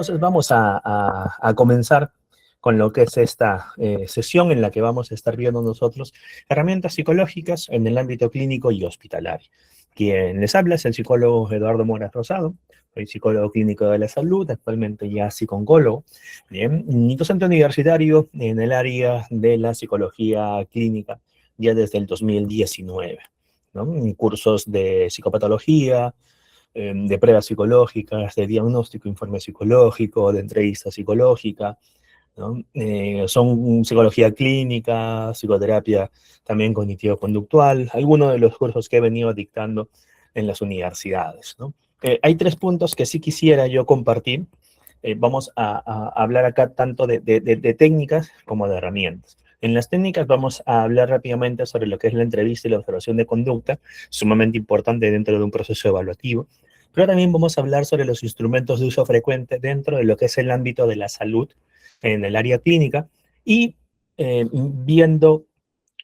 Entonces vamos a comenzar con lo que es esta sesión en la que vamos a estar viendo nosotros herramientas psicológicas en el ámbito clínico y hospitalario. Quien les habla es el psicólogo Eduardo Moras Rosado, soy psicólogo clínico de la salud, actualmente ya psicooncólogo, bien, y docente universitario en el área de la psicología clínica ya desde el 2019, ¿no? En cursos de psicopatología, de pruebas psicológicas, de diagnóstico, informe psicológico, de entrevista psicológica, ¿no? Son psicología clínica, psicoterapia también cognitivo-conductual, algunos de los cursos que he venido dictando en las universidades, ¿no? Hay tres puntos que sí quisiera yo compartir. Vamos a hablar acá tanto de técnicas como de herramientas. En las técnicas vamos a hablar rápidamente sobre lo que es la entrevista y la observación de conducta, sumamente importante dentro de un proceso evaluativo, pero también vamos a hablar sobre los instrumentos de uso frecuente dentro de lo que es el ámbito de la salud en el área clínica y viendo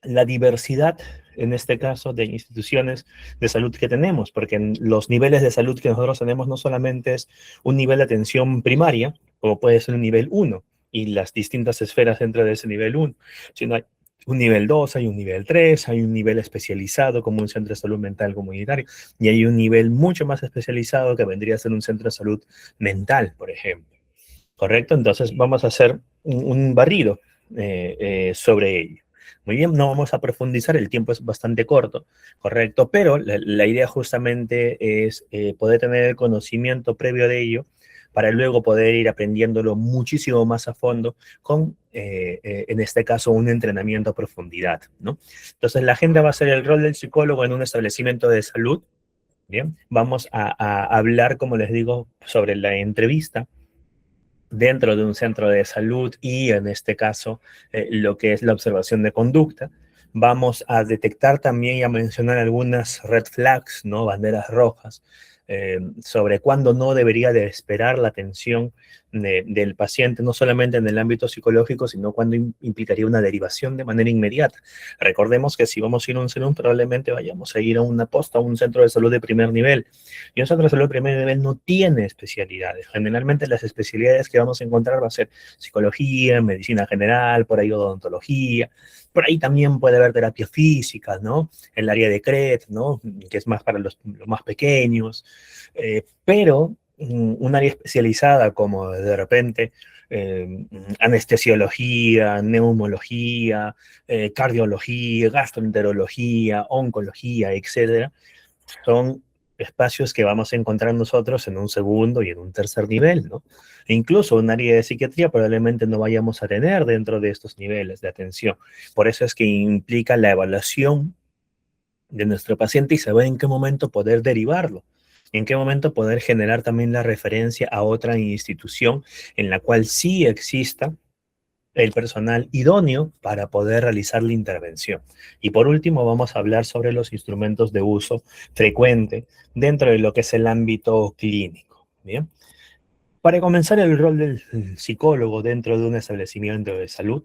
la diversidad, en este caso, de instituciones de salud que tenemos, porque en los niveles de salud que nosotros tenemos no solamente es un nivel de atención primaria, como puede ser un nivel 1, y las distintas esferas dentro de ese nivel 1, sino hay un nivel 2, hay un nivel 3, hay un nivel especializado como un centro de salud mental comunitario, y hay un nivel mucho más especializado que vendría a ser un centro de salud mental, por ejemplo. ¿Correcto? Entonces vamos a hacer un barrido sobre ello. Muy bien, no vamos a profundizar, el tiempo es bastante corto, ¿correcto? Pero la idea justamente es poder tener el conocimiento previo de ello para luego poder ir aprendiéndolo muchísimo más a fondo con, en este caso, un entrenamiento a profundidad, ¿no? Entonces la agenda va a ser el rol del psicólogo en un establecimiento de salud, ¿bien? Vamos a hablar, como les digo, sobre la entrevista dentro de un centro de salud y en este caso lo que es la observación de conducta. Vamos a detectar también y a mencionar algunas red flags, ¿no? Banderas rojas, sobre cuándo no debería de esperar la atención del paciente, no solamente en el ámbito psicológico, sino cuando implicaría una derivación de manera inmediata. Recordemos que si vamos a ir a un salón, probablemente vayamos a ir a una posta, a un centro de salud de primer nivel. Y un centro de salud de primer nivel no tiene especialidades. Generalmente las especialidades que vamos a encontrar va a ser psicología, medicina general, por ahí odontología. Por ahí también puede haber terapia física, ¿no? El área de CRET, ¿no? Que es más para los más pequeños. Pero un área especializada como de repente anestesiología, neumología, cardiología, gastroenterología, oncología, etcétera, son espacios que vamos a encontrar nosotros en un segundo y en un tercer nivel, ¿no? E incluso un área de psiquiatría probablemente no vayamos a tener dentro de estos niveles de atención. Por eso es que implica la evaluación de nuestro paciente y saber en qué momento poder derivarlo, en qué momento poder generar también la referencia a otra institución en la cual sí exista el personal idóneo para poder realizar la intervención. Y por último, vamos a hablar sobre los instrumentos de uso frecuente dentro de lo que es el ámbito clínico. Bien. Para comenzar el rol del psicólogo dentro de un establecimiento de salud,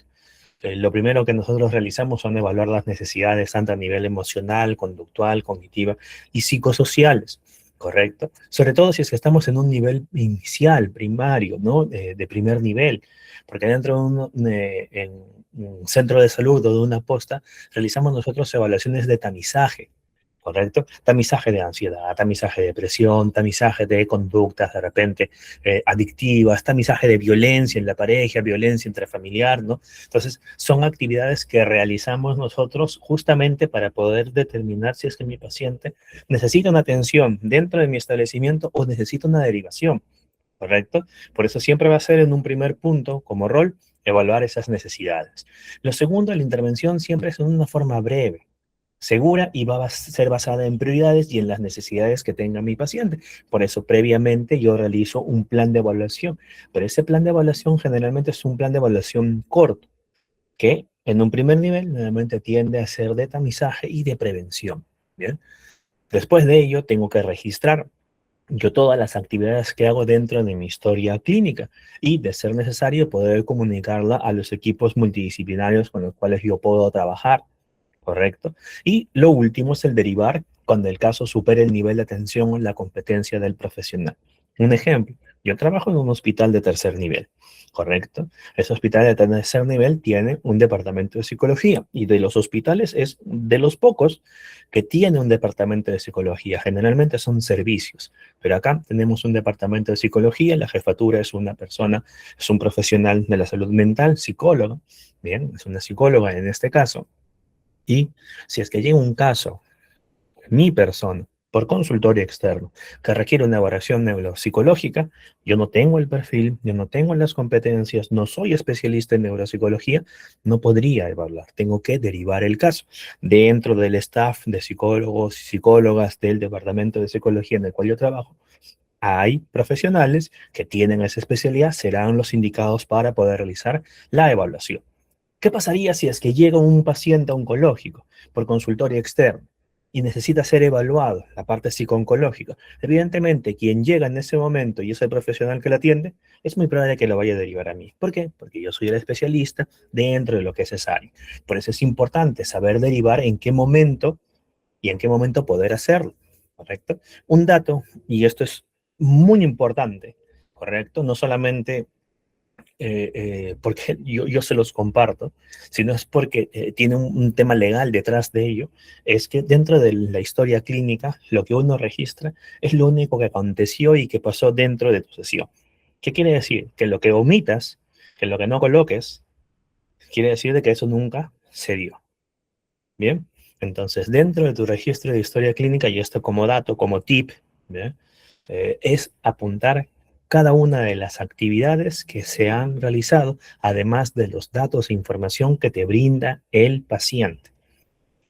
lo primero que nosotros realizamos son evaluar las necesidades tanto a nivel emocional, conductual, cognitiva y psicosociales, ¿correcto? Sobre todo si es que estamos en un nivel inicial, primario, ¿no? De primer nivel, porque dentro de en un centro de salud o de una posta realizamos nosotros evaluaciones de tamizaje, ¿correcto? Tamizaje de ansiedad, tamizaje de depresión, tamizaje de conductas de repente adictivas, tamizaje de violencia en la pareja, violencia intrafamiliar, ¿no? Entonces, son actividades que realizamos nosotros justamente para poder determinar si es que mi paciente necesita una atención dentro de mi establecimiento o necesita una derivación, ¿correcto? Por eso siempre va a ser en un primer punto, como rol, evaluar esas necesidades. Lo segundo, la intervención siempre es en una forma breve, segura y va a ser basada en prioridades y en las necesidades que tenga mi paciente. Por eso, previamente yo realizo un plan de evaluación, pero ese plan de evaluación generalmente es un plan de evaluación corto, que en un primer nivel normalmente tiende a ser de tamizaje y de prevención. ¿Bien? Después de ello, tengo que registrar yo todas las actividades que hago dentro de mi historia clínica y, de ser necesario, poder comunicarla a los equipos multidisciplinarios con los cuales yo puedo trabajar. ¿Correcto? Y lo último es el derivar cuando el caso supere el nivel de atención o la competencia del profesional. Un ejemplo, Yo trabajo en un hospital de tercer nivel, ¿correcto? Ese hospital de tercer nivel tiene un departamento de psicología y de los hospitales es de los pocos que tiene un departamento de psicología. Generalmente son servicios, pero acá tenemos un departamento de psicología. La jefatura es una persona, es un profesional de la salud mental, psicólogo, bien, es una psicóloga en este caso. Y si es que llega un caso, mi persona, por consultorio externo, que requiere una evaluación neuropsicológica, yo no tengo el perfil, yo no tengo las competencias, no soy especialista en neuropsicología, no podría evaluar. Tengo que derivar el caso. Dentro del staff de psicólogos y psicólogas del departamento de psicología en el cual yo trabajo, hay profesionales que tienen esa especialidad, serán los indicados para poder realizar la evaluación. ¿Qué pasaría si es que llega un paciente oncológico por consultorio externo y necesita ser evaluado, la parte psico-oncológica? Evidentemente, quien llega en ese momento y es el profesional que lo atiende, es muy probable que lo vaya a derivar a mí. ¿Por qué? Porque yo soy el especialista dentro de lo que es esa área. Por eso es importante saber derivar en qué momento y en qué momento poder hacerlo, ¿correcto? Un dato, y esto es muy importante, ¿correcto? No solamente porque yo se los comparto, sino es porque tiene un tema legal detrás de ello, es que dentro de la historia clínica, lo que uno registra es lo único que aconteció y que pasó dentro de tu sesión. ¿Qué quiere decir? Que lo que omitas, que lo que no coloques, quiere decir de que eso nunca se dio. Bien, entonces dentro de tu registro de historia clínica, y esto como dato, como tip, ¿bien? Es apuntar cada una de las actividades que se han realizado, además de los datos e información que te brinda el paciente.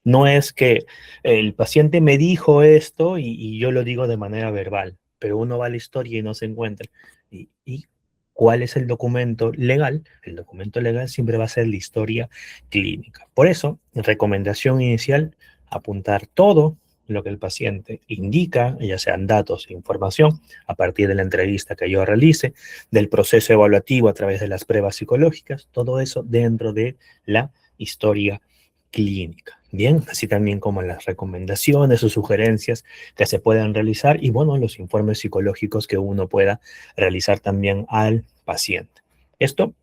No es que el paciente me dijo esto y yo lo digo de manera verbal, pero uno va a la historia y no se encuentra. ¿Y cuál es el documento legal? El documento legal siempre va a ser la historia clínica. Por eso, recomendación inicial, apuntar todo lo que el paciente indica, ya sean datos e información, a partir de la entrevista que yo realice, del proceso evaluativo a través de las pruebas psicológicas, todo eso dentro de la historia clínica. Bien, así también como las recomendaciones o sugerencias que se puedan realizar y bueno, los informes psicológicos que uno pueda realizar también al paciente. Esto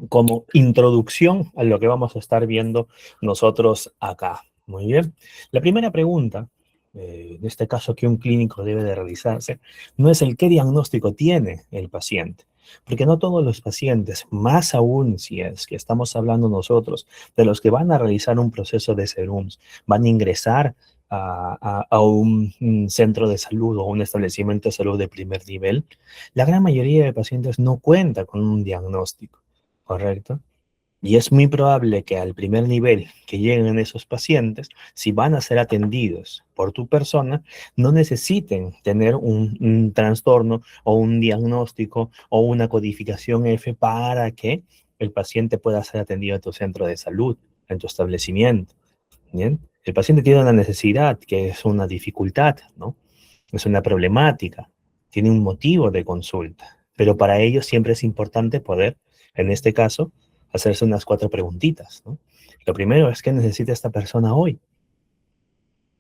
como introducción a lo que vamos a estar viendo nosotros acá. Muy bien. La primera pregunta, en este caso que un clínico debe de realizarse, no es el qué diagnóstico tiene el paciente, porque no todos los pacientes, más aún si es que estamos hablando nosotros de los que van a realizar un proceso de serums, van a ingresar a un centro de salud o un establecimiento de salud de primer nivel, la gran mayoría de pacientes no cuenta con un diagnóstico. ¿Correcto? Y es muy probable que al primer nivel que lleguen esos pacientes, si van a ser atendidos por tu persona, no necesiten tener un trastorno o un diagnóstico o una codificación F para que el paciente pueda ser atendido en tu centro de salud, en tu establecimiento. ¿Bien? El paciente tiene una necesidad que es una dificultad, ¿no? Es una problemática, tiene un motivo de consulta, pero para ello siempre es importante poder, en este caso, hacerse unas 4 preguntitas, ¿no? Lo primero es, ¿qué necesita esta persona hoy?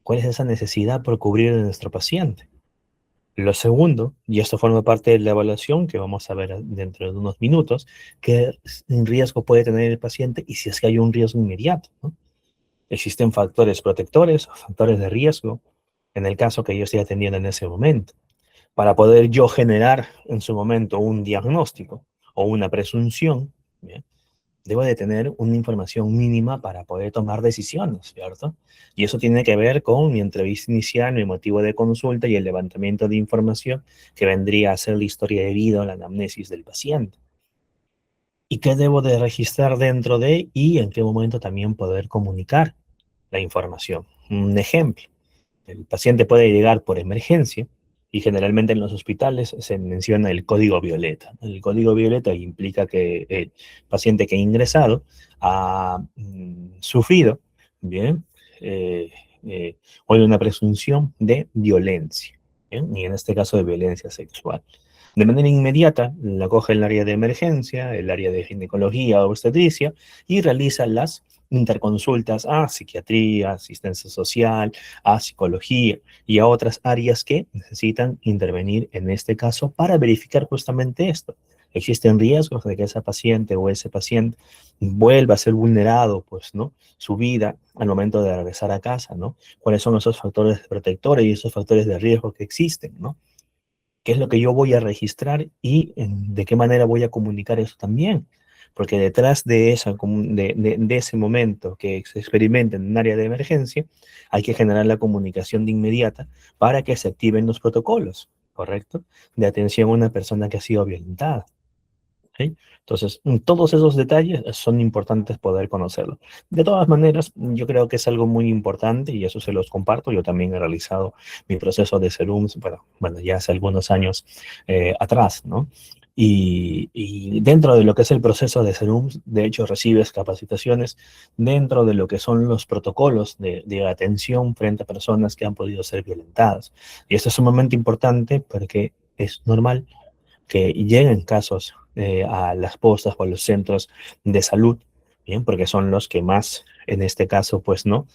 ¿Cuál es esa necesidad por cubrir de nuestro paciente? Lo segundo, y esto forma parte de la evaluación que vamos a ver dentro de unos minutos, qué riesgo puede tener el paciente y si es que hay un riesgo inmediato, ¿no? Existen factores protectores o factores de riesgo en el caso que yo esté atendiendo en ese momento, para poder yo generar en su momento un diagnóstico o una presunción. ¿Bien? Debo de tener una información mínima para poder tomar decisiones, ¿cierto? Y eso tiene que ver con mi entrevista inicial, mi motivo de consulta y el levantamiento de información que vendría a ser la historia de vida, la anamnesis del paciente. ¿Y qué debo de registrar dentro de y en qué momento también poder comunicar la información? Un ejemplo. El paciente puede llegar por emergencia y generalmente en los hospitales se menciona el código violeta. El código violeta implica que el paciente que ha ingresado ha sufrido, bien, eh, eh, o hay una presunción de violencia, ¿bien? Y en este caso de violencia sexual. De manera inmediata, la coge el área de emergencia, el área de ginecología o obstetricia y realiza las interconsultas a psiquiatría, asistencia social, a psicología y a otras áreas que necesitan intervenir en este caso para verificar justamente esto. Existen riesgos de que esa paciente o ese paciente vuelva a ser vulnerado, pues, ¿no? Su vida al momento de regresar a casa, ¿no? ¿Cuáles son esos factores protectores y esos factores de riesgo que existen, ¿no? ¿Qué es lo que yo voy a registrar y de qué manera voy a comunicar eso también? Porque detrás de, de ese momento que se experimenta en un área de emergencia, hay que generar la comunicación de inmediata para que se activen los protocolos, ¿correcto? De atención a una persona que ha sido violentada. ¿Sí? Entonces, todos esos detalles son importantes poder conocerlos. De todas maneras, yo creo que es algo muy importante y eso se los comparto. Yo también he realizado mi proceso de serums, bueno, ya hace algunos años atrás, ¿no? Y dentro de lo que es el proceso de serums, de hecho, recibes capacitaciones dentro de lo que son los protocolos de atención frente a personas que han podido ser violentadas. Y esto es sumamente importante porque es normal que lleguen casos a las postas o a los centros de salud, ¿bien? Porque son los que más, en este caso, pues, ¿no?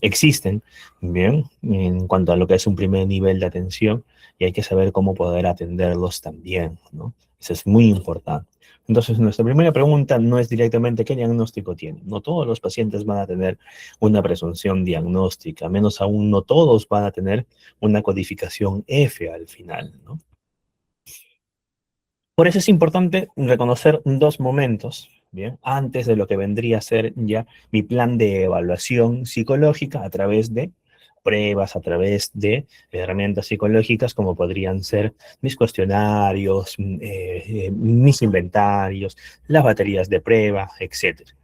Existen, ¿bien? En cuanto a lo que es un primer nivel de atención y hay que saber cómo poder atenderlos también, ¿no? Eso es muy importante. Entonces, nuestra primera pregunta no es directamente qué diagnóstico tienen. No todos los pacientes van a tener una presunción diagnóstica, menos aún no todos van a tener una codificación F al final, ¿no? Por eso es importante reconocer dos momentos, ¿bien? Antes de lo que vendría a ser ya mi plan de evaluación psicológica a través de pruebas, a través de herramientas psicológicas como podrían ser mis cuestionarios, mis inventarios, las baterías de prueba, etcétera.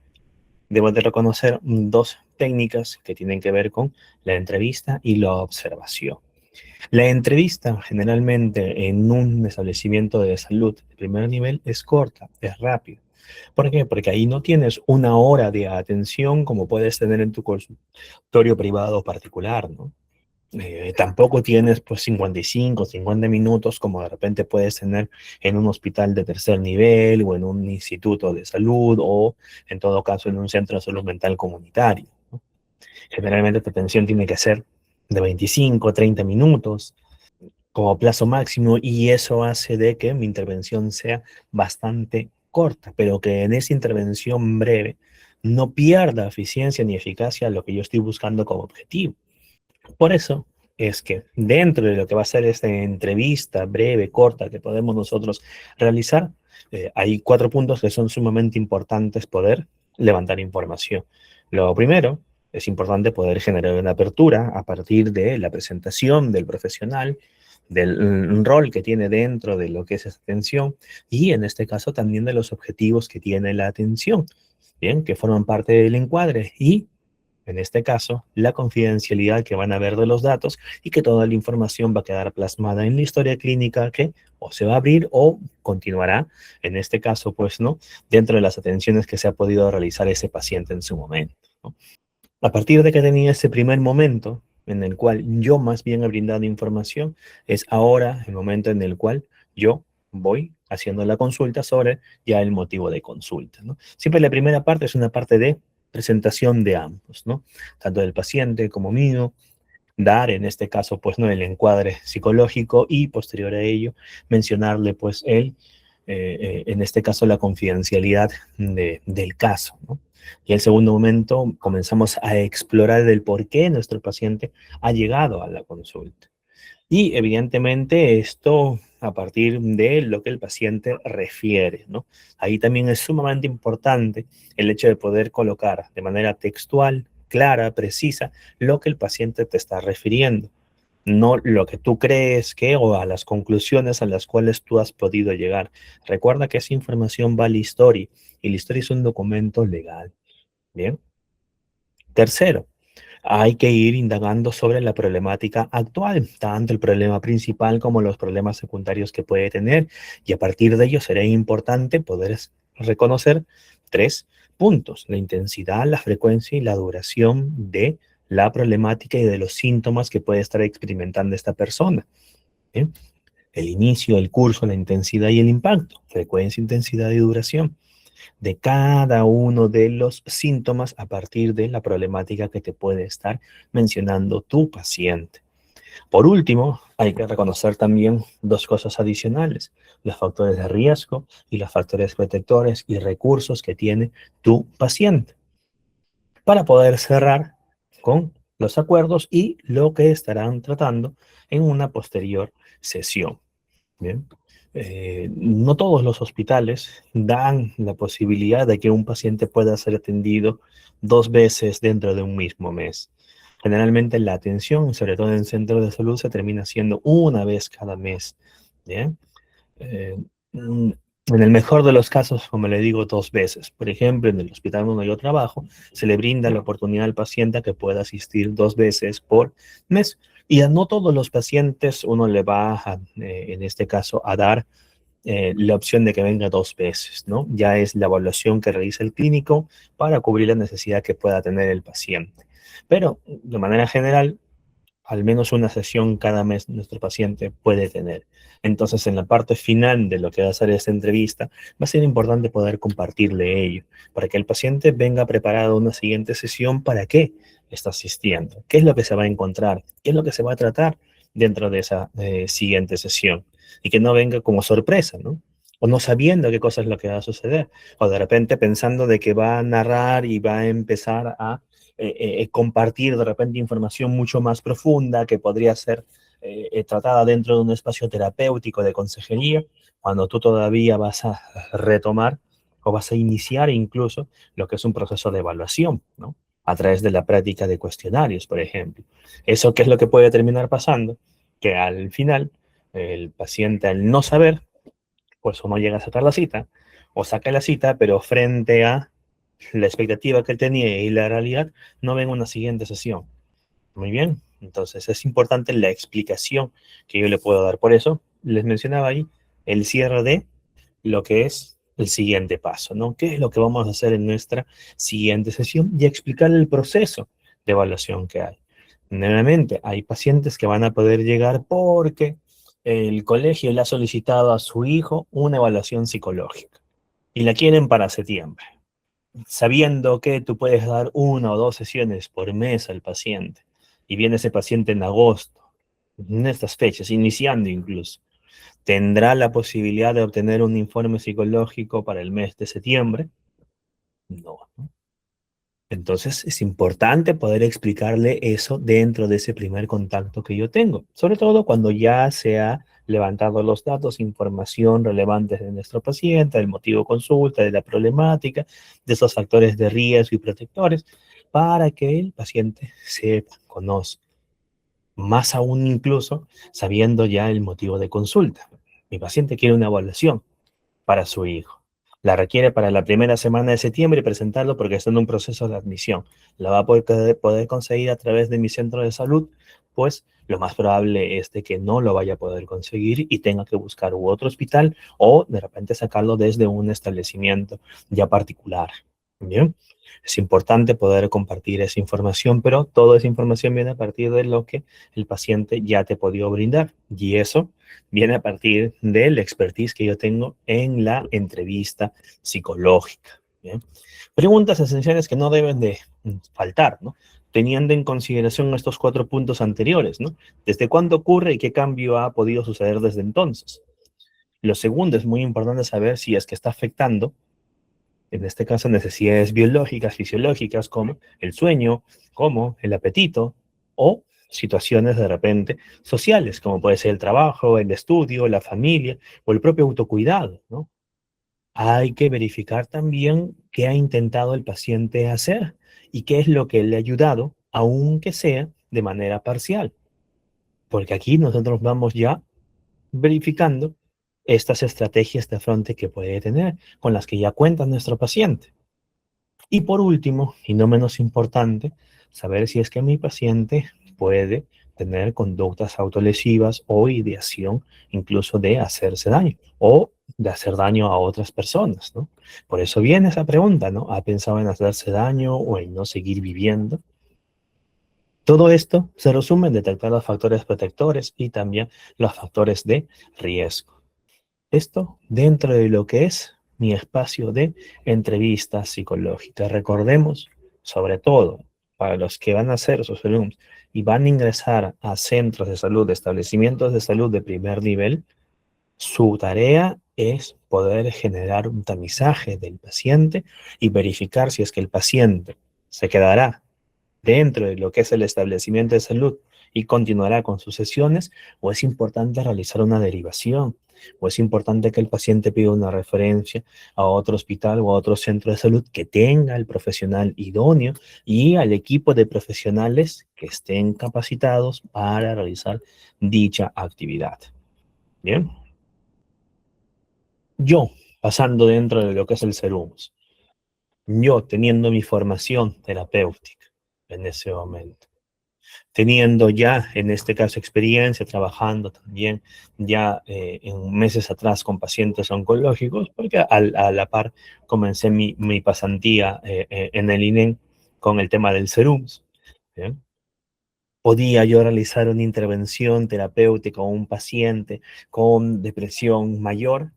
Debo de reconocer dos técnicas que tienen que ver con la entrevista y la observación. La entrevista generalmente en un establecimiento de salud de primer nivel es corta, es rápida. ¿Por qué? Porque ahí no tienes una hora de atención como puedes tener en tu consultorio privado o particular, ¿no? Tampoco tienes pues 55, 50 minutos como de repente puedes tener en un hospital de tercer nivel o en un instituto de salud o en todo caso en un centro de salud mental comunitario, ¿no? Generalmente tu atención tiene que ser de 25 a 30 minutos como plazo máximo y eso hace de que mi intervención sea bastante corta, pero que en esa intervención breve no pierda eficiencia ni eficacia lo que yo estoy buscando como objetivo. Por eso es que dentro de lo que va a ser esta entrevista breve, corta, que podemos nosotros realizar, hay cuatro puntos que son sumamente importantes poder levantar información. Lo primero, es importante poder generar una apertura a partir de la presentación del profesional, del rol que tiene dentro de lo que es esa atención y en este caso también de los objetivos que tiene la atención, bien, que forman parte del encuadre y en este caso, la confidencialidad que van a ver de los datos y que toda la información va a quedar plasmada en la historia clínica que o se va a abrir o continuará, en este caso, pues, ¿no? Dentro de las atenciones que se ha podido realizar ese paciente en su momento, ¿no? A partir de que tenía ese primer momento en el cual yo más bien he brindado información, es ahora el momento en el cual yo voy haciendo la consulta sobre ya el motivo de consulta, ¿no? Siempre la primera parte es una parte de presentación de ambos, ¿no? Tanto del paciente como mío, dar en este caso pues no el encuadre psicológico y posterior a ello mencionarle pues en este caso la confidencialidad del caso, ¿no? Y en segundo momento comenzamos a explorar el por qué nuestro paciente ha llegado a la consulta. Y evidentemente esto a partir de lo que el paciente refiere, ¿no? Ahí también es sumamente importante el hecho de poder colocar de manera textual, clara, precisa, lo que el paciente te está refiriendo, no lo que tú crees que o a las conclusiones a las cuales tú has podido llegar. Recuerda que esa información va a la historia y la historia es un documento legal, ¿bien? Tercero, hay que ir indagando sobre la problemática actual, tanto el problema principal como los problemas secundarios que puede tener, y a partir de ello será importante poder reconocer tres puntos: la intensidad, la frecuencia y la duración de la problemática y de los síntomas que puede estar experimentando esta persona, ¿bien? El inicio, el curso, la intensidad y el impacto, frecuencia, intensidad y duración. de cada uno de los síntomas a partir de la problemática que te puede estar mencionando tu paciente. Por último, hay que reconocer también dos cosas adicionales: los factores de riesgo y los factores protectores y recursos que tiene tu paciente, para poder cerrar con los acuerdos y lo que estarán tratando en una posterior sesión. Bien. No todos los hospitales dan la posibilidad de que un paciente pueda ser atendido 2 veces dentro de un mismo mes. Generalmente la atención, sobre todo en centros de salud, se termina haciendo una vez cada mes. ¿Bien? Eh, mm, en el mejor de los casos, como le digo, 2 veces. Por ejemplo, en el hospital donde yo trabajo, se le brinda la oportunidad al paciente a que pueda asistir 2 veces por mes. Y a no todos los pacientes uno le va, en este caso, a dar la opción de que venga 2 veces, ¿no? Ya es la evaluación que realiza el clínico para cubrir la necesidad que pueda tener el paciente. Pero, de manera general, al menos una sesión cada mes nuestro paciente puede tener. Entonces, en la parte final de lo que va a ser esta entrevista, va a ser importante poder compartirle ello, para que el paciente venga preparado a una siguiente sesión. ¿Para qué está asistiendo? ¿Qué es lo que se va a encontrar? ¿Qué es lo que se va a tratar dentro de esa siguiente sesión? Y que no venga como sorpresa, ¿no? O no sabiendo qué cosa es lo que va a suceder. O de repente pensando de que va a narrar y va a empezar a compartir de repente información mucho más profunda que podría ser tratada dentro de un espacio terapéutico de consejería, cuando tú todavía vas a retomar o vas a iniciar incluso lo que es un proceso de evaluación, ¿no? A través de la práctica de cuestionarios, por ejemplo. ¿Eso qué es lo que puede terminar pasando? Que al final el paciente, al no saber, pues o no llega a sacar la cita, o saca la cita, pero frente a la expectativa que él tenía y la realidad, no ven una siguiente sesión. Muy bien, entonces es importante la explicación que yo le puedo dar. Por eso les mencionaba ahí el cierre de lo que es el siguiente paso, ¿no? ¿Qué es lo que vamos a hacer en nuestra siguiente sesión? Y explicar el proceso de evaluación que hay. Nuevamente, hay pacientes que van a poder llegar porque el colegio le ha solicitado a su hijo una evaluación psicológica y la quieren para septiembre, sabiendo que tú puedes dar 1 o 2 sesiones por mes al paciente, y viene ese paciente en agosto, en estas fechas, iniciando incluso, ¿tendrá la posibilidad de obtener un informe psicológico para el mes de septiembre? No, ¿no? Entonces es importante poder explicarle eso dentro de ese primer contacto que yo tengo, sobre todo cuando ya se ha levantado los datos, información relevante de nuestro paciente, del motivo de consulta, de la problemática, de esos factores de riesgo y protectores, para que el paciente sepa, conozca, más aún incluso sabiendo ya el motivo de consulta. Mi paciente quiere una evaluación para su hijo. La requiere para la primera semana de septiembre y presentarlo porque está en un proceso de admisión. La va a poder conseguir a través de mi centro de salud, pues lo más probable es de que no lo vaya a poder conseguir y tenga que buscar otro hospital o de repente sacarlo desde un establecimiento ya particular. Bien, es importante poder compartir esa información, pero toda esa información viene a partir de lo que el paciente ya te ha podido brindar, y eso viene a partir del expertise que yo tengo en la entrevista psicológica. ¿Bien? Preguntas esenciales que no deben de faltar, ¿no? Teniendo en consideración estos 4 puntos anteriores, ¿no? ¿Desde cuándo ocurre y qué cambio ha podido suceder desde entonces? Lo segundo, es muy importante saber si es que está afectando, en este caso, necesidades biológicas, fisiológicas, como el sueño, como el apetito, o situaciones de repente sociales, como puede ser el trabajo, el estudio, la familia o el propio autocuidado, ¿no? Hay que verificar también qué ha intentado el paciente hacer y qué es lo que le ha ayudado, aunque sea de manera parcial, porque aquí nosotros vamos ya verificando estas estrategias de afronte que puede tener, con las que ya cuenta nuestro paciente. Y por último, y no menos importante, saber si es que mi paciente puede tener conductas autolesivas o ideación incluso de hacerse daño o de hacer daño a otras personas, ¿no? Por eso viene esa pregunta, ¿no? ¿Ha pensado en hacerse daño o en no seguir viviendo? Todo esto se resume en detectar los factores protectores y también los factores de riesgo. Esto dentro de lo que es mi espacio de entrevistas psicológicas. Recordemos, sobre todo, para los que van a hacer sus alumnos y van a ingresar a centros de salud, establecimientos de salud de primer nivel, su tarea es poder generar un tamizaje del paciente y verificar si es que el paciente se quedará dentro de lo que es el establecimiento de salud y continuará con sus sesiones, o es importante realizar una derivación, o es importante que el paciente pida una referencia a otro hospital o a otro centro de salud que tenga el profesional idóneo y al equipo de profesionales que estén capacitados para realizar dicha actividad. Bien, yo pasando dentro de lo que es el Serumus, yo teniendo mi formación terapéutica en ese momento, teniendo ya, en este caso, experiencia, trabajando también ya en meses atrás con pacientes oncológicos, porque a la par comencé mi pasantía en el INEN con el tema del SERUMS. ¿Bien? Podía yo realizar una intervención terapéutica con un paciente con depresión mayor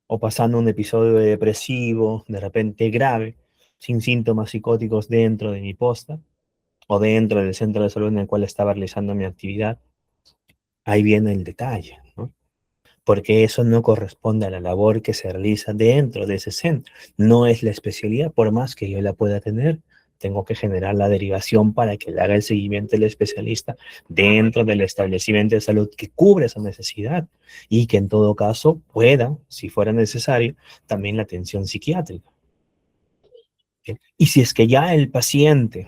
o pasando un episodio depresivo, de repente grave, sin síntomas psicóticos dentro de mi posta o dentro del centro de salud en el cual estaba realizando mi actividad. Ahí viene el detalle, ¿no? Porque eso no corresponde a la labor que se realiza dentro de ese centro. No es la especialidad, por más que yo la pueda tener. Tengo que generar la derivación para que le haga el seguimiento el especialista dentro del establecimiento de salud que cubre esa necesidad y que en todo caso pueda, si fuera necesario, también la atención psiquiátrica. ¿Ok? Y si es que ya el paciente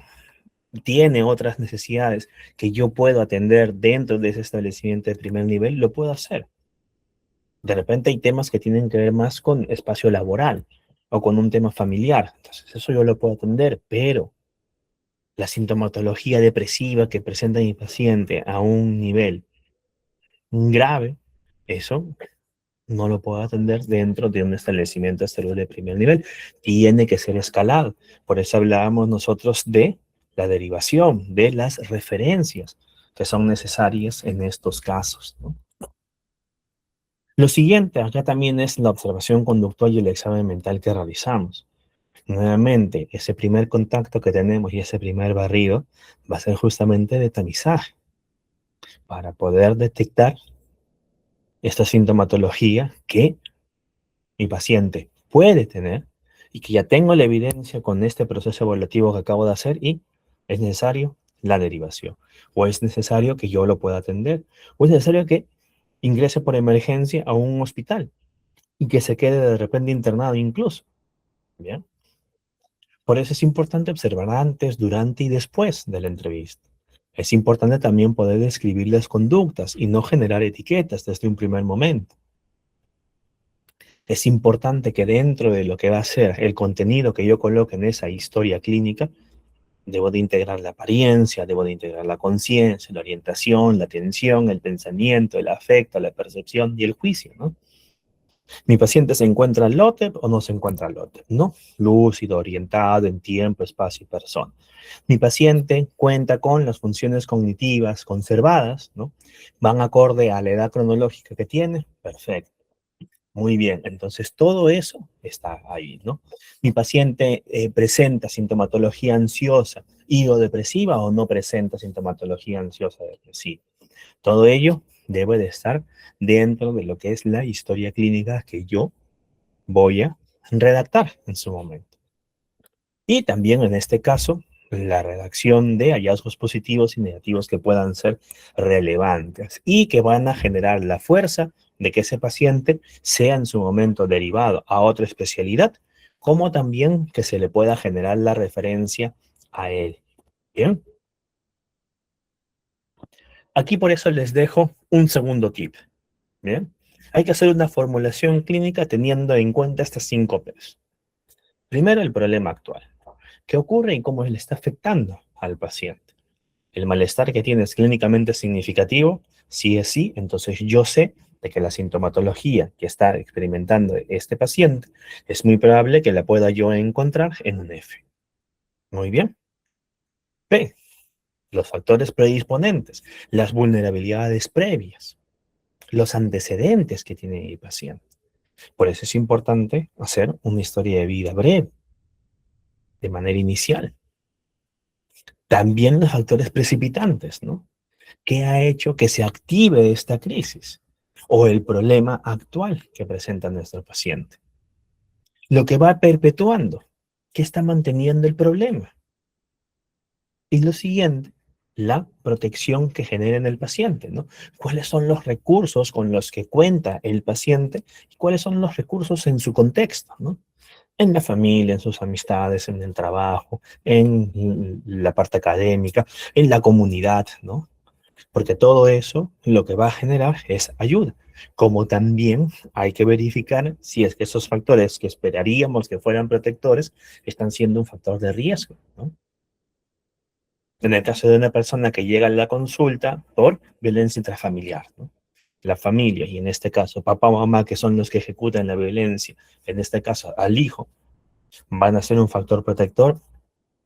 tiene otras necesidades que yo puedo atender dentro de ese establecimiento de primer nivel, lo puedo hacer. De repente hay temas que tienen que ver más con espacio laboral o con un tema familiar. Entonces, eso yo lo puedo atender, pero la sintomatología depresiva que presenta mi paciente a un nivel grave, eso no lo puedo atender dentro de un establecimiento de salud de primer nivel. Tiene que ser escalado. Por eso hablábamos nosotros de la derivación, de las referencias que son necesarias en estos casos, ¿no? Lo siguiente acá también es la observación conductual y el examen mental que realizamos. Nuevamente, ese primer contacto que tenemos y ese primer barrido va a ser justamente de tamizaje para poder detectar esta sintomatología que mi paciente puede tener y que ya tengo la evidencia con este proceso evaluativo que acabo de hacer y es necesario la derivación. O es necesario que yo lo pueda atender. O es necesario que ingrese por emergencia a un hospital y que se quede de repente internado incluso. ¿Bien? Por eso es importante observar antes, durante y después de la entrevista. Es importante también poder describir las conductas y no generar etiquetas desde un primer momento. Es importante que dentro de lo que va a ser el contenido que yo coloque en esa historia clínica, debo de integrar la apariencia, debo de integrar la conciencia, la orientación, la atención, el pensamiento, el afecto, la percepción y el juicio, ¿no? Mi paciente se encuentra al lote o no se encuentra al lote, ¿no? Lúcido, orientado en tiempo, espacio y persona. Mi paciente cuenta con las funciones cognitivas conservadas, ¿no? Van acorde a la edad cronológica que tiene. Perfecto. Muy bien. Entonces, todo eso está ahí, ¿no? Mi paciente presenta sintomatología ansiosa y o depresiva o no presenta sintomatología ansiosa o depresiva. Todo ello debe de estar dentro de lo que es la historia clínica que yo voy a redactar en su momento. Y también en este caso, la redacción de hallazgos positivos y negativos que puedan ser relevantes y que van a generar la fuerza de que ese paciente sea en su momento derivado a otra especialidad, como también que se le pueda generar la referencia a él. Bien, aquí por eso les dejo un segundo tip. Bien, hay que hacer una formulación clínica teniendo en cuenta estas 5 P's. Primero, el problema actual. ¿Qué ocurre y cómo le está afectando al paciente? El malestar que tiene es clínicamente significativo. Si es sí, entonces yo sé de que la sintomatología que está experimentando este paciente es muy probable que la pueda yo encontrar en un F. Muy bien. P, los factores predisponentes, las vulnerabilidades previas, los antecedentes que tiene el paciente. Por eso es importante hacer una historia de vida breve, de manera inicial. También los factores precipitantes, ¿no? ¿Qué ha hecho que se active esta crisis? O el problema actual que presenta nuestro paciente. Lo que va perpetuando, ¿qué está manteniendo el problema? Y lo siguiente, la protección que genera en el paciente, ¿no? ¿Cuáles son los recursos con los que cuenta el paciente y cuáles son los recursos en su contexto, ¿no? En la familia, en sus amistades, en el trabajo, en la parte académica, en la comunidad, ¿no? Porque todo eso lo que va a generar es ayuda. Como también hay que verificar si es que esos factores que esperaríamos que fueran protectores están siendo un factor de riesgo, ¿no? En el caso de una persona que llega a la consulta por violencia intrafamiliar, ¿no? La familia, y en este caso papá o mamá, que son los que ejecutan la violencia, en este caso al hijo, van a ser un factor protector.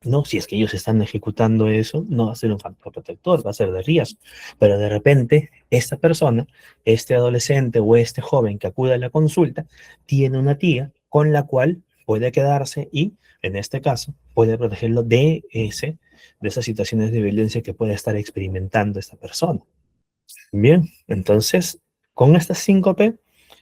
No, si es que ellos están ejecutando eso, no va a ser un factor protector, va a ser de riesgo. Pero de repente, esta persona, este adolescente o este joven que acude a la consulta, tiene una tía con la cual puede quedarse y, en este caso, puede protegerlo de esas situaciones de violencia que puede estar experimentando esta persona. Bien, entonces, con estas 5 P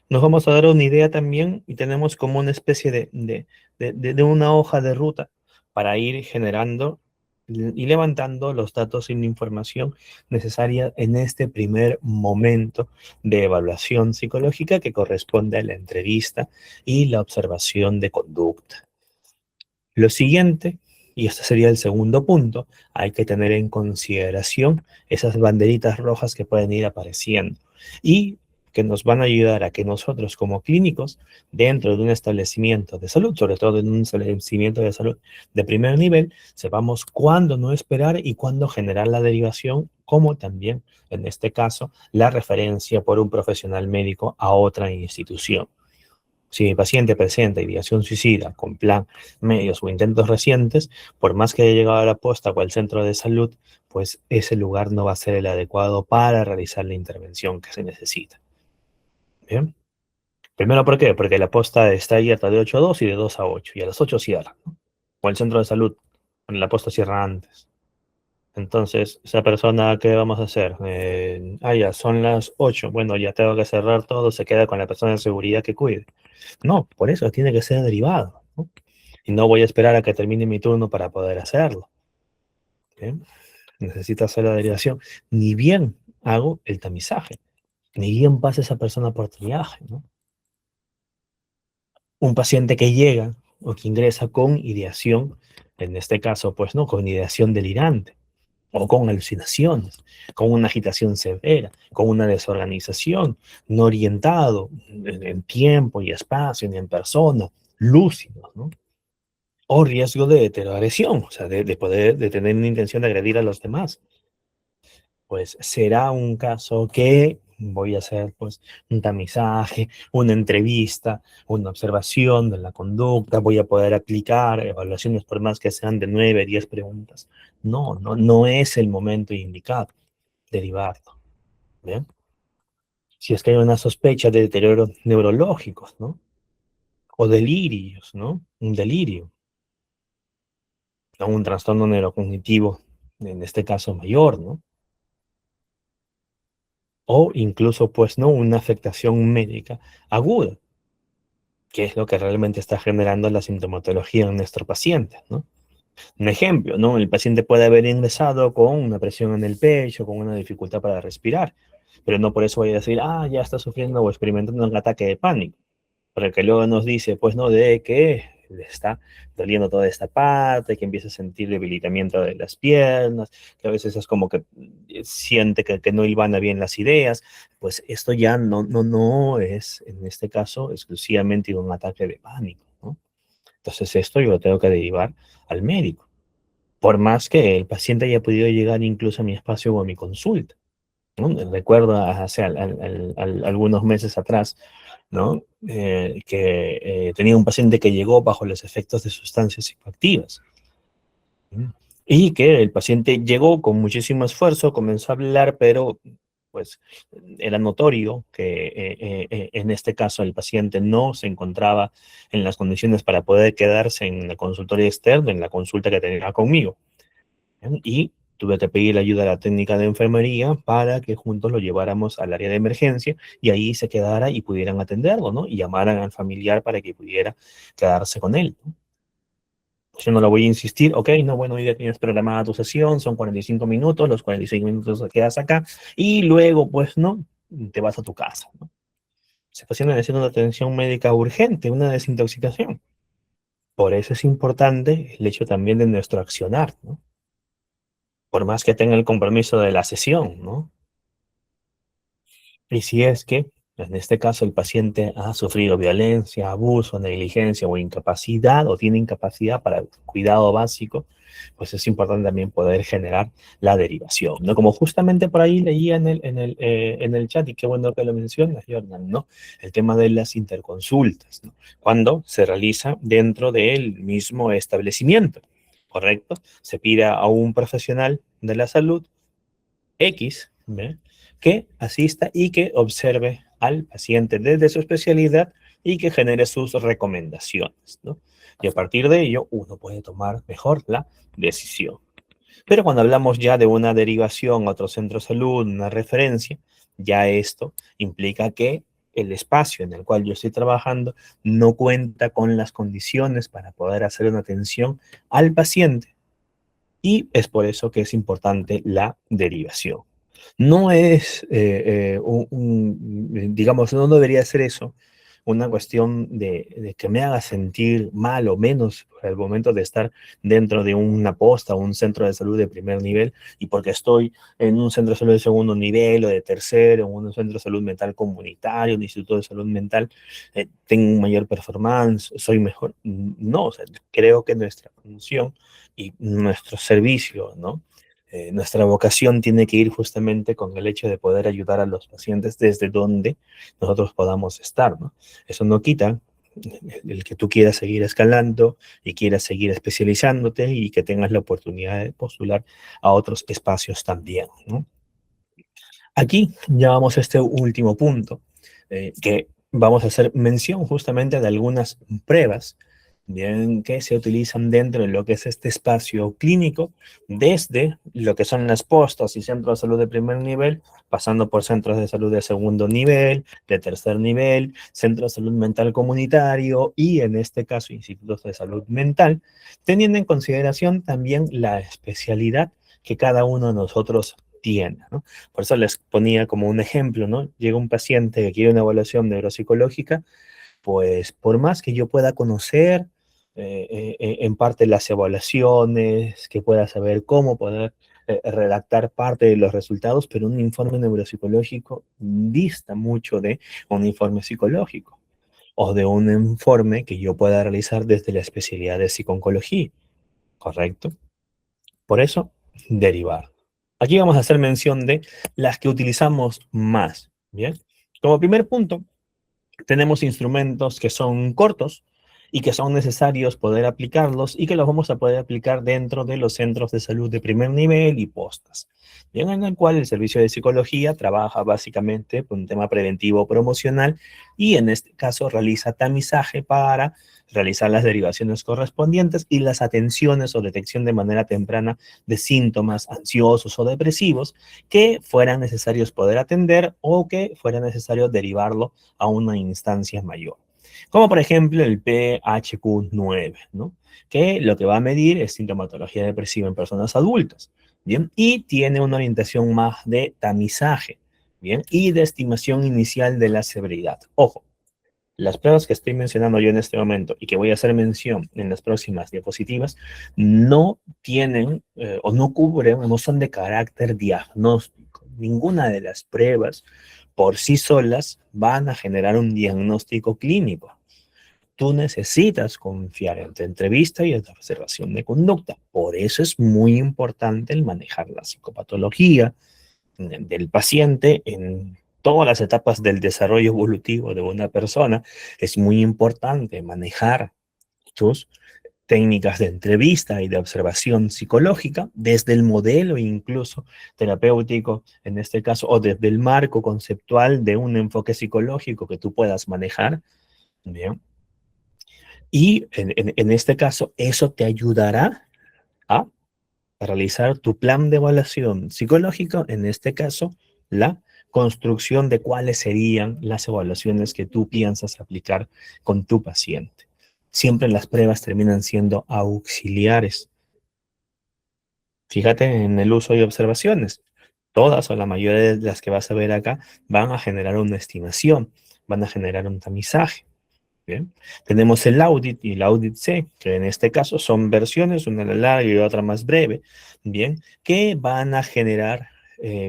nos vamos a dar una idea también y tenemos como una especie de una hoja de ruta para ir generando y levantando los datos y la información necesaria en este primer momento de evaluación psicológica que corresponde a la entrevista y la observación de conducta. Lo siguiente, y este sería el segundo punto, hay que tener en consideración esas banderitas rojas que pueden ir apareciendo y que nos van a ayudar a que nosotros como clínicos, dentro de un establecimiento de salud, sobre todo en un establecimiento de salud de primer nivel, sepamos cuándo no esperar y cuándo generar la derivación, como también, en este caso, la referencia por un profesional médico a otra institución. Si mi paciente presenta ideación suicida con plan, medios o intentos recientes, por más que haya llegado a la posta o al centro de salud, pues ese lugar no va a ser el adecuado para realizar la intervención que se necesita. ¿Bien? Primero, ¿por qué? Porque la posta está abierta de 8 a 2 y de 2 a 8, y a las 8 cierra, ¿no? O el centro de salud, la posta cierra antes. Entonces, esa persona, ¿qué vamos a hacer? Ya son las 8, bueno, ya tengo que cerrar todo, se queda con la persona de seguridad que cuide. No, por eso tiene que ser derivado, ¿no? Y no voy a esperar a que termine mi turno para poder hacerlo. ¿Bien? Necesito hacer la derivación. Ni bien hago el tamizaje, ni bien pasa esa persona por triaje, ¿no? Un paciente que llega o que ingresa con ideación, en este caso, pues no, con ideación delirante, o con alucinaciones, con una agitación severa, con una desorganización, no orientado en tiempo y espacio, ni en persona, lúcido, ¿no? O riesgo de heteroagresión, o sea, de tener una intención de agredir a los demás. Pues será un caso que voy a hacer pues un tamizaje, una entrevista, una observación de la conducta, voy a poder aplicar evaluaciones por más que sean de 9, 10 preguntas. No es el momento indicado derivarlo. ¿Bien? Si es que hay una sospecha de deterioro neurológicos, ¿no? O delirios, ¿no? Un delirio, o un trastorno neurocognitivo, en este caso mayor, ¿no? O incluso, pues, ¿no? Una afectación médica aguda, que es lo que realmente está generando la sintomatología en nuestro paciente, ¿no? Un ejemplo, ¿no? El paciente puede haber ingresado con una presión en el pecho, con una dificultad para respirar, pero no por eso voy a decir, ya está sufriendo o experimentando un ataque de pánico, porque luego nos dice, pues, ¿no? De que le está doliendo toda esta parte, que empieza a sentir debilitamiento de las piernas, que a veces es como que siente que no ilvana bien las ideas, pues esto ya no es, en este caso, exclusivamente un ataque de pánico, ¿no? Entonces esto yo lo tengo que derivar al médico, por más que el paciente haya podido llegar incluso a mi espacio o a mi consulta, ¿no? Recuerdo hace algunos meses atrás, ¿no? Que tenía un paciente que llegó bajo los efectos de sustancias psicoactivas, ¿sí? Y que el paciente llegó con muchísimo esfuerzo, comenzó a hablar, pero pues era notorio que en este caso el paciente no se encontraba en las condiciones para poder quedarse en el consultorio externo, en la consulta que tenía conmigo. Y tuve que pedir ayuda a la técnica de enfermería para que juntos lo lleváramos al área de emergencia y ahí se quedara y pudieran atenderlo, ¿no? Y llamaran al familiar para que pudiera quedarse con él, ¿no? Yo no lo voy a insistir, ok, no, bueno, hoy ya tienes programada tu sesión, son 45 minutos, los 45 minutos te quedas acá y luego, pues, ¿no? Te vas a tu casa, ¿no? Se paciente necesita una atención médica urgente, una desintoxicación. Por eso es importante el hecho también de nuestro accionar, ¿no? Por más que tenga el compromiso de la sesión, ¿no? Y si es que, en este caso, el paciente ha sufrido violencia, abuso, negligencia o incapacidad o tiene incapacidad para el cuidado básico, pues es importante también poder generar la derivación, ¿no? Como justamente por ahí leía en el chat, y qué bueno que lo mencionas, Jordan, ¿no? El tema de las interconsultas, ¿no? Cuando se realiza dentro del mismo establecimiento, ¿correcto? Se pide a un profesional de la salud X, ¿ve? Que asista y que observe al paciente desde su especialidad y que genere sus recomendaciones, ¿no? Y a partir de ello, uno puede tomar mejor la decisión. Pero cuando hablamos ya de una derivación a otro centro de salud, una referencia, ya esto implica que el espacio en el cual yo estoy trabajando no cuenta con las condiciones para poder hacer una atención al paciente. Y es por eso que es importante la derivación. No es, digamos, no debería ser eso una cuestión de que me haga sentir mal o menos al momento de estar dentro de una posta o un centro de salud de primer nivel y porque estoy en un centro de salud de segundo nivel o de tercero, en un centro de salud mental comunitario, un instituto de salud mental, tengo mayor performance, soy mejor. No, o sea, creo que nuestra función y nuestro servicio, ¿no? Nuestra vocación tiene que ir justamente con el hecho de poder ayudar a los pacientes desde donde nosotros podamos estar, ¿no? Eso no quita el que tú quieras seguir escalando y quieras seguir especializándote y que tengas la oportunidad de postular a otros espacios también, ¿no? Aquí ya vamos a este último punto, que vamos a hacer mención justamente de algunas pruebas, bien, que se utilizan dentro de lo que es este espacio clínico, desde lo que son las postas y centros de salud de primer nivel, pasando por centros de salud de segundo nivel, de tercer nivel, centros de salud mental comunitario y en este caso institutos de salud mental, teniendo en consideración también la especialidad que cada uno de nosotros tiene, ¿no? Por eso les ponía como un ejemplo, ¿no? Llega un paciente que quiere una evaluación neuropsicológica, pues por más que yo pueda conocer en parte las evaluaciones, que pueda saber cómo poder redactar parte de los resultados, pero un informe neuropsicológico dista mucho de un informe psicológico o de un informe que yo pueda realizar desde la especialidad de psiconcología, ¿correcto? Por eso, derivar. Aquí vamos a hacer mención de las que utilizamos más, ¿bien? Como primer punto, tenemos instrumentos que son cortos y que son necesarios poder aplicarlos y que los vamos a poder aplicar dentro de los centros de salud de primer nivel y postas. Bien, en el cual el servicio de psicología trabaja básicamente con un tema preventivo promocional y en este caso realiza tamizaje para realizar las derivaciones correspondientes y las atenciones o detección de manera temprana de síntomas ansiosos o depresivos que fueran necesarios poder atender o que fuera necesario derivarlo a una instancia mayor. Como por ejemplo el PHQ-9, ¿no? Que lo que va a medir es sintomatología depresiva en personas adultas, ¿bien? Y tiene una orientación más de tamizaje, ¿bien? Y de estimación inicial de la severidad. Ojo, las pruebas que estoy mencionando yo en este momento y que voy a hacer mención en las próximas diapositivas no tienen o no cubren o no son de carácter diagnóstico. Ninguna de las pruebas por sí solas van a generar un diagnóstico clínico. Tú necesitas confiar en tu entrevista y en tu observación de conducta. Por eso es muy importante el manejar la psicopatología del paciente en todas las etapas del desarrollo evolutivo de una persona. Es muy importante manejar sus técnicas de entrevista y de observación psicológica, desde el modelo incluso terapéutico, en este caso, o desde el marco conceptual de un enfoque psicológico que tú puedas manejar, ¿bien? Y en este caso, eso te ayudará a realizar tu plan de evaluación psicológica, en este caso, la construcción de cuáles serían las evaluaciones que tú piensas aplicar con tu paciente. Siempre las pruebas terminan siendo auxiliares. Fíjate en el uso y observaciones. Todas o la mayoría de las que vas a ver acá van a generar una estimación, van a generar un tamizaje. Bien. Tenemos el audit y el audit C, que en este caso son versiones, una larga y otra más breve, bien, que van a generar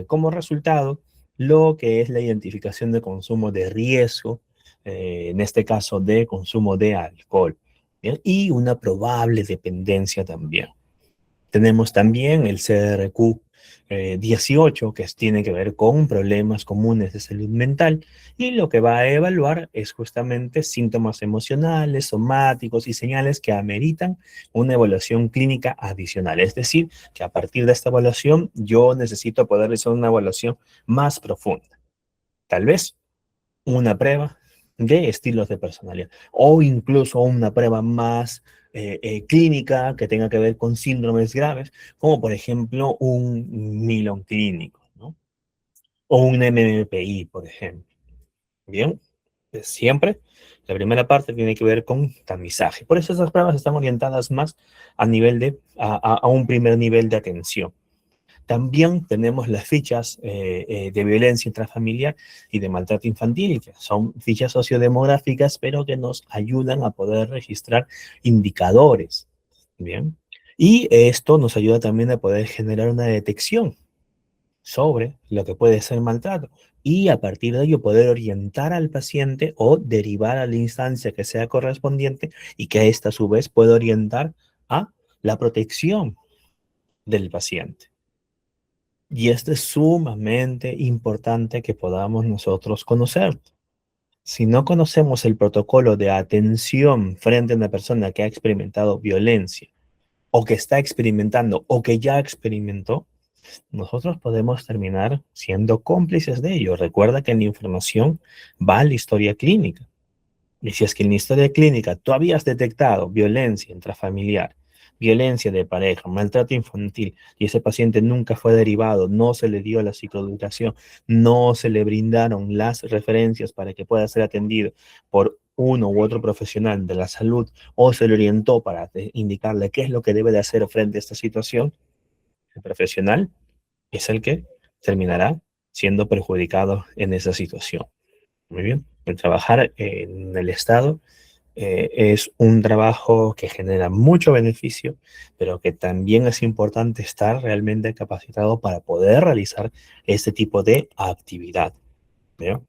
como resultado lo que es la identificación de consumo de riesgo, en este caso de consumo de alcohol, bien, y una probable dependencia también. Tenemos también el CRQ 18, que tiene que ver con problemas comunes de salud mental, y lo que va a evaluar es justamente síntomas emocionales, somáticos y señales que ameritan una evaluación clínica adicional. Es decir, que a partir de esta evaluación yo necesito poder realizar una evaluación más profunda. Tal vez una prueba de estilos de personalidad o incluso una prueba más clínica que tenga que ver con síndromes graves, como por ejemplo un Milon clínico, ¿no? O un MMPI, por ejemplo. Bien, pues siempre la primera parte tiene que ver con tamizaje. Por eso esas pruebas están orientadas más a nivel a un primer nivel de atención. También tenemos las fichas de violencia intrafamiliar y de maltrato infantil, que son fichas sociodemográficas, pero que nos ayudan a poder registrar indicadores. Bien. Y esto nos ayuda también a poder generar una detección sobre lo que puede ser maltrato y a partir de ello poder orientar al paciente o derivar a la instancia que sea correspondiente y que ésta a su vez pueda orientar a la protección del paciente. Y esto es sumamente importante que podamos nosotros conocer. Si no conocemos el protocolo de atención frente a una persona que ha experimentado violencia o que está experimentando o que ya experimentó, nosotros podemos terminar siendo cómplices de ello. Recuerda que en la información va la historia clínica. Y si es que en la historia clínica tú habías detectado violencia intrafamiliar, violencia de pareja, maltrato infantil, y ese paciente nunca fue derivado, no se le dio la psicoeducación, no se le brindaron las referencias para que pueda ser atendido por uno u otro profesional de la salud, o se le orientó para indicarle qué es lo que debe de hacer frente a esta situación, el profesional es el que terminará siendo perjudicado en esa situación. Muy bien. El trabajar en el Estado es un trabajo que genera mucho beneficio, pero que también es importante estar realmente capacitado para poder realizar este tipo de actividad. ¿Veo?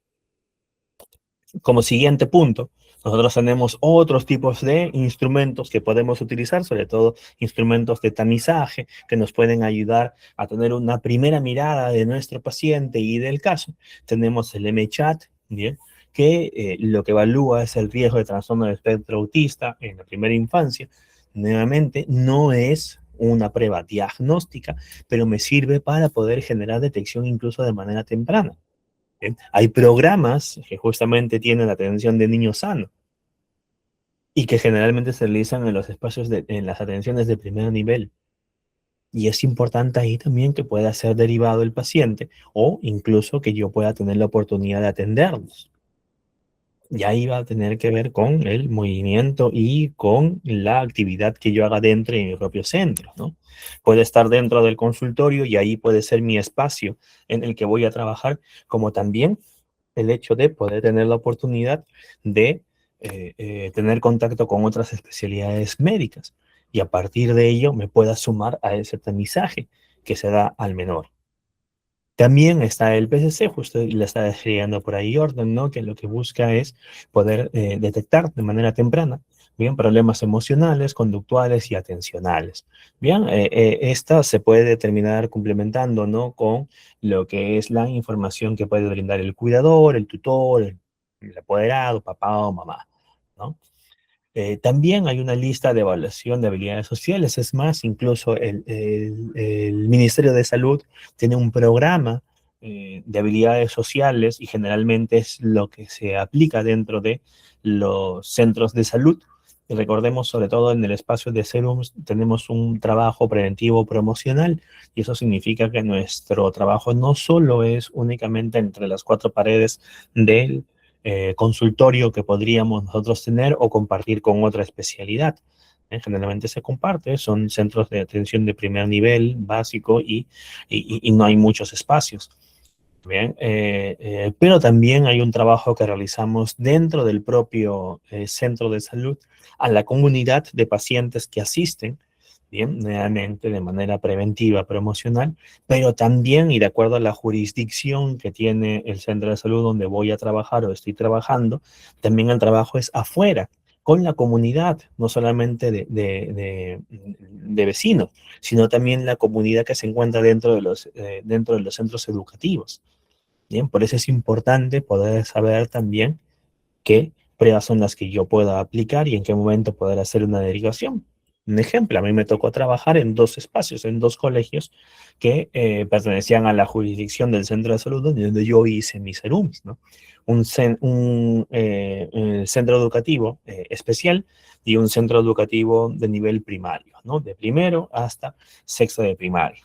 Como siguiente punto, nosotros tenemos otros tipos de instrumentos que podemos utilizar, sobre todo instrumentos de tamizaje que nos pueden ayudar a tener una primera mirada de nuestro paciente y del caso. Tenemos el MChat, ¿bien? Que lo que evalúa es el riesgo de trastorno del espectro autista en la primera infancia. Nuevamente, no es una prueba diagnóstica, pero me sirve para poder generar detección incluso de manera temprana. ¿Bien? Hay programas que justamente tienen la atención de niños sanos y que generalmente se realizan en los espacios en las atenciones de primer nivel. Y es importante ahí también que pueda ser derivado el paciente o incluso que yo pueda tener la oportunidad de atenderlos. Y ahí va a tener que ver con el movimiento y con la actividad que yo haga dentro de mi propio centro, ¿no? Puede estar dentro del consultorio y ahí puede ser mi espacio en el que voy a trabajar, como también el hecho de poder tener la oportunidad de tener contacto con otras especialidades médicas y a partir de ello me pueda sumar a ese tamizaje que se da al menor. También está el PCC, justo le está describiendo por ahí orden, ¿no? Que lo que busca es poder detectar de manera temprana, bien, problemas emocionales, conductuales y atencionales. Bien, esta se puede terminar complementando, ¿no? Con lo que es la información que puede brindar el cuidador, el tutor, el apoderado, papá o mamá, ¿no? También hay una lista de evaluación de habilidades sociales. Es más, incluso el Ministerio de Salud tiene un programa de habilidades sociales y generalmente es lo que se aplica dentro de los centros de salud. Y recordemos, sobre todo en el espacio de Serums, tenemos un trabajo preventivo promocional y eso significa que nuestro trabajo no solo es únicamente entre las cuatro paredes del consultorio que podríamos nosotros tener o compartir con otra especialidad. Generalmente se comparte, son centros de atención de primer nivel, básico, y no hay muchos espacios. Bien, pero también hay un trabajo que realizamos dentro del propio centro de salud a la comunidad de pacientes que asisten, bien, nuevamente de manera preventiva, promocional, pero también, y de acuerdo a la jurisdicción que tiene el centro de salud donde voy a trabajar o estoy trabajando, también el trabajo es afuera, con la comunidad, no solamente de vecinos, sino también la comunidad que se encuentra dentro de los centros educativos. Bien, por eso es importante poder saber también qué pruebas son las que yo pueda aplicar y en qué momento poder hacer una derivación. Un ejemplo, a mí me tocó trabajar en dos espacios, en dos colegios que pertenecían a la jurisdicción del centro de salud donde yo hice mis serums, ¿no? Un centro educativo especial y un centro educativo de nivel primario, ¿no? De primero hasta sexto de primaria.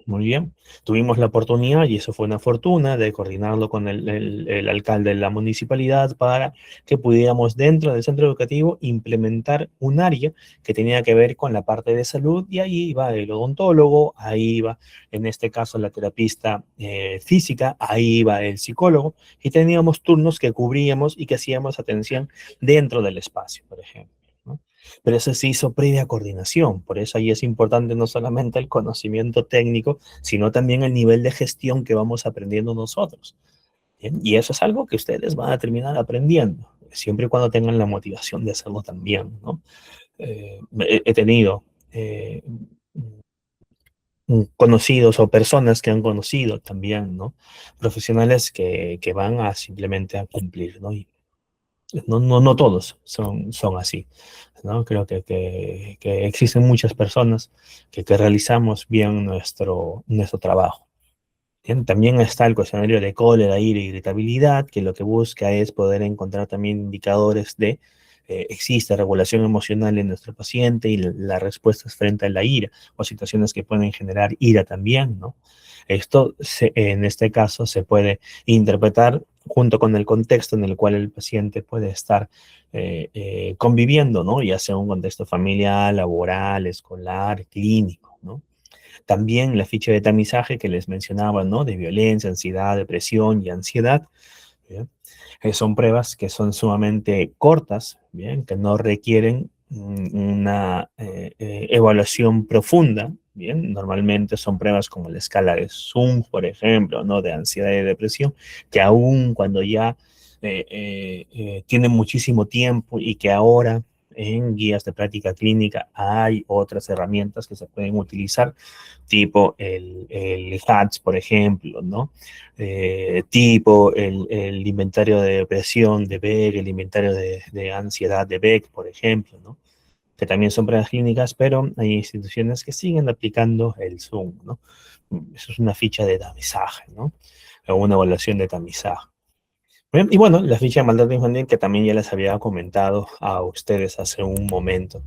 Muy bien, tuvimos la oportunidad, y eso fue una fortuna, de coordinarlo con el alcalde de la municipalidad para que pudiéramos dentro del centro educativo implementar un área que tenía que ver con la parte de salud, y ahí iba el odontólogo, ahí iba en este caso la terapista física, ahí iba el psicólogo, y teníamos turnos que cubríamos y que hacíamos atención dentro del espacio, por ejemplo, ¿no? Pero eso se hizo previa coordinación, por eso ahí es importante no solamente el conocimiento técnico, sino también el nivel de gestión que vamos aprendiendo nosotros. ¿Bien? Y eso es algo que ustedes van a terminar aprendiendo, siempre y cuando tengan la motivación de hacerlo también, ¿no? He tenido conocidos o personas que han conocido también, ¿no? Profesionales que van a simplemente a cumplir, ¿no? Y no todos son así, ¿no? Creo que existen muchas personas que realizamos bien nuestro trabajo. Bien, también está el cuestionario de cólera, ira y irritabilidad, que lo que busca es poder encontrar también indicadores de existe regulación emocional en nuestro paciente y las respuestas frente a la ira o situaciones que pueden generar ira también, ¿no? Esto en este caso se puede interpretar junto con el contexto en el cual el paciente puede estar conviviendo, ¿no? Ya sea un contexto familiar, laboral, escolar, clínico, ¿no? También la ficha de tamizaje que les mencionaba, ¿no? De violencia, ansiedad, depresión y ansiedad. ¿Bien? Son pruebas que son sumamente cortas, ¿bien? Que no requieren una evaluación profunda, ¿bien? Normalmente son pruebas como la escala de Zoom, por ejemplo, ¿no? De ansiedad y depresión, que aún cuando ya tiene muchísimo tiempo y que ahora en guías de práctica clínica hay otras herramientas que se pueden utilizar, tipo el HATS, por ejemplo, ¿no? Tipo el inventario de depresión de Beck, el inventario de ansiedad de Beck, por ejemplo, ¿no? Que también son pruebas clínicas, pero hay instituciones que siguen aplicando el Zoom, ¿no? Eso es una ficha de tamizaje, ¿no? O una evaluación de tamizaje. Bien, y bueno, la ficha de maltrato infantil que también ya les había comentado a ustedes hace un momento.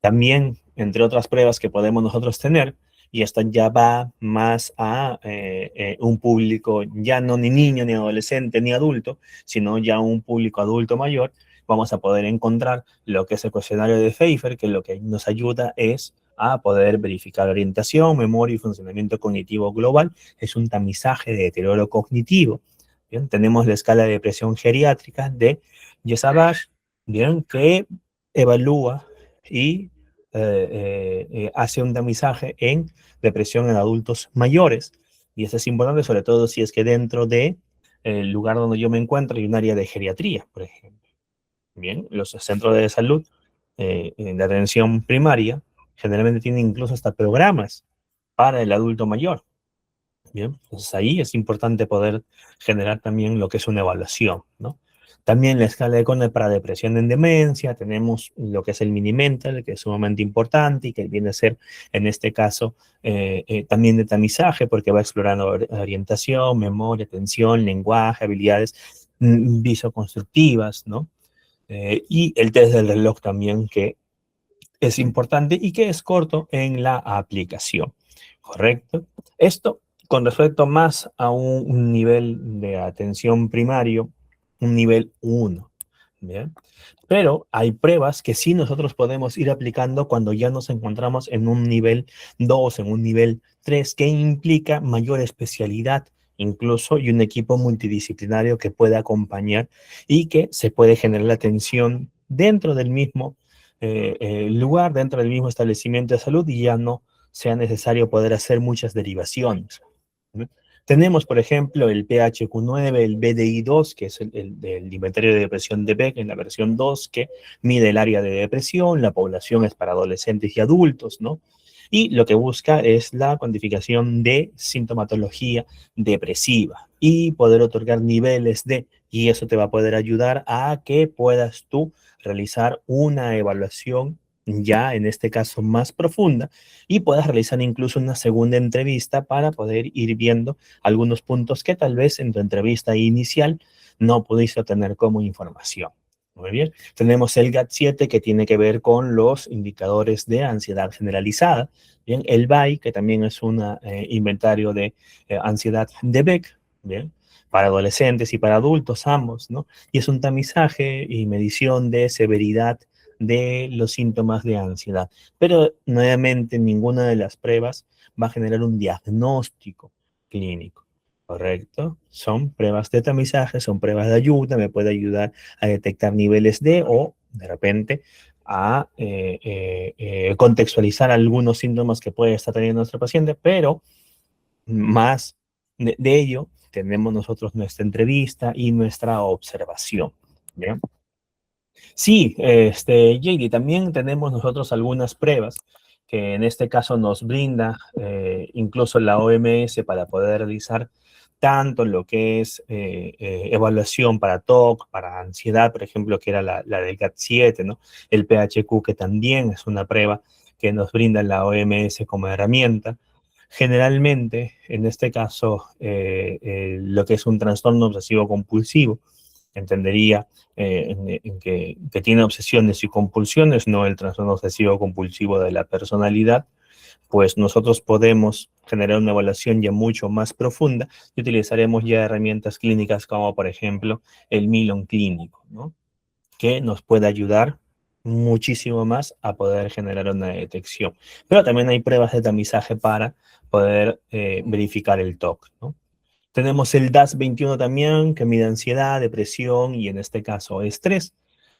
También, entre otras pruebas que podemos nosotros tener, y esto ya va más a un público ya no ni niño, ni adolescente, ni adulto, sino ya un público adulto mayor, vamos a poder encontrar lo que es el cuestionario de Pfeiffer, que lo que nos ayuda es a poder verificar orientación, memoria y funcionamiento cognitivo global. Es un tamizaje de deterioro cognitivo. Bien, tenemos la escala de depresión geriátrica de Yesabash, bien, que evalúa y hace un tamizaje en depresión en adultos mayores. Y eso es importante, sobre todo si es que dentro de el lugar donde yo me encuentro hay un área de geriatría, por ejemplo. Bien, los centros de salud de atención primaria generalmente tienen incluso hasta programas para el adulto mayor. Bien, entonces ahí es importante poder generar también lo que es una evaluación, ¿no? También la escala de Conan para depresión en demencia, tenemos lo que es el Mini-Mental, que es sumamente importante y que viene a ser, en este caso, también de tamizaje, porque va explorando orientación, memoria, atención, lenguaje, habilidades visoconstructivas, ¿no? Y el test del reloj también, que es importante y que es corto en la aplicación, ¿correcto? Esto con respecto más a un nivel de atención primario, un nivel 1, ¿bien? Pero hay pruebas que sí nosotros podemos ir aplicando cuando ya nos encontramos en un nivel 2, en un nivel 3, que implica mayor especialidad incluso y un equipo multidisciplinario que pueda acompañar y que se puede generar la atención dentro del mismo lugar, dentro del mismo establecimiento de salud y ya no sea necesario poder hacer muchas derivaciones, ¿no? Tenemos, por ejemplo, el PHQ-9, el BDI-2, que es el inventario de depresión de Beck en la versión 2, que mide el área de depresión, la población es para adolescentes y adultos, ¿no? Y lo que busca es la cuantificación de sintomatología depresiva y poder otorgar niveles de, y eso te va a poder ayudar a que puedas tú realizar una evaluación ya en este caso más profunda y puedas realizar incluso una segunda entrevista para poder ir viendo algunos puntos que tal vez en tu entrevista inicial no pudiste obtener como información. Muy bien. Tenemos el GAT-7 que tiene que ver con los indicadores de ansiedad generalizada. Bien, el BAI, que también es un inventario de ansiedad de Beck. Bien, para adolescentes y para adultos ambos, ¿no? Y es un tamizaje y medición de severidad de los síntomas de ansiedad. Pero nuevamente ninguna de las pruebas va a generar un diagnóstico clínico, ¿correcto? Son pruebas de tamizaje, son pruebas de ayuda, me puede ayudar a detectar niveles de o de repente a contextualizar algunos síntomas que puede estar teniendo nuestro paciente, pero más de ello tenemos nosotros nuestra entrevista y nuestra observación. ¿Bien? Sí, JD, también tenemos nosotros algunas pruebas que en este caso nos brinda incluso la OMS para poder realizar tanto lo que es evaluación para TOC, para ansiedad, por ejemplo, que era la del GAT-7, ¿no? El PHQ, que también es una prueba que nos brinda la OMS como herramienta. Generalmente, en este caso, lo que es un trastorno obsesivo compulsivo, entendería que tiene obsesiones y compulsiones, no el trastorno obsesivo compulsivo de la personalidad, pues nosotros podemos generar una evaluación ya mucho más profunda y utilizaremos ya herramientas clínicas como, por ejemplo, el Milon clínico, ¿no? Que nos puede ayudar muchísimo más a poder generar una detección. Pero también hay pruebas de tamizaje para poder verificar el TOC, ¿no? Tenemos el DAS-21 también, que mide ansiedad, depresión y en este caso estrés.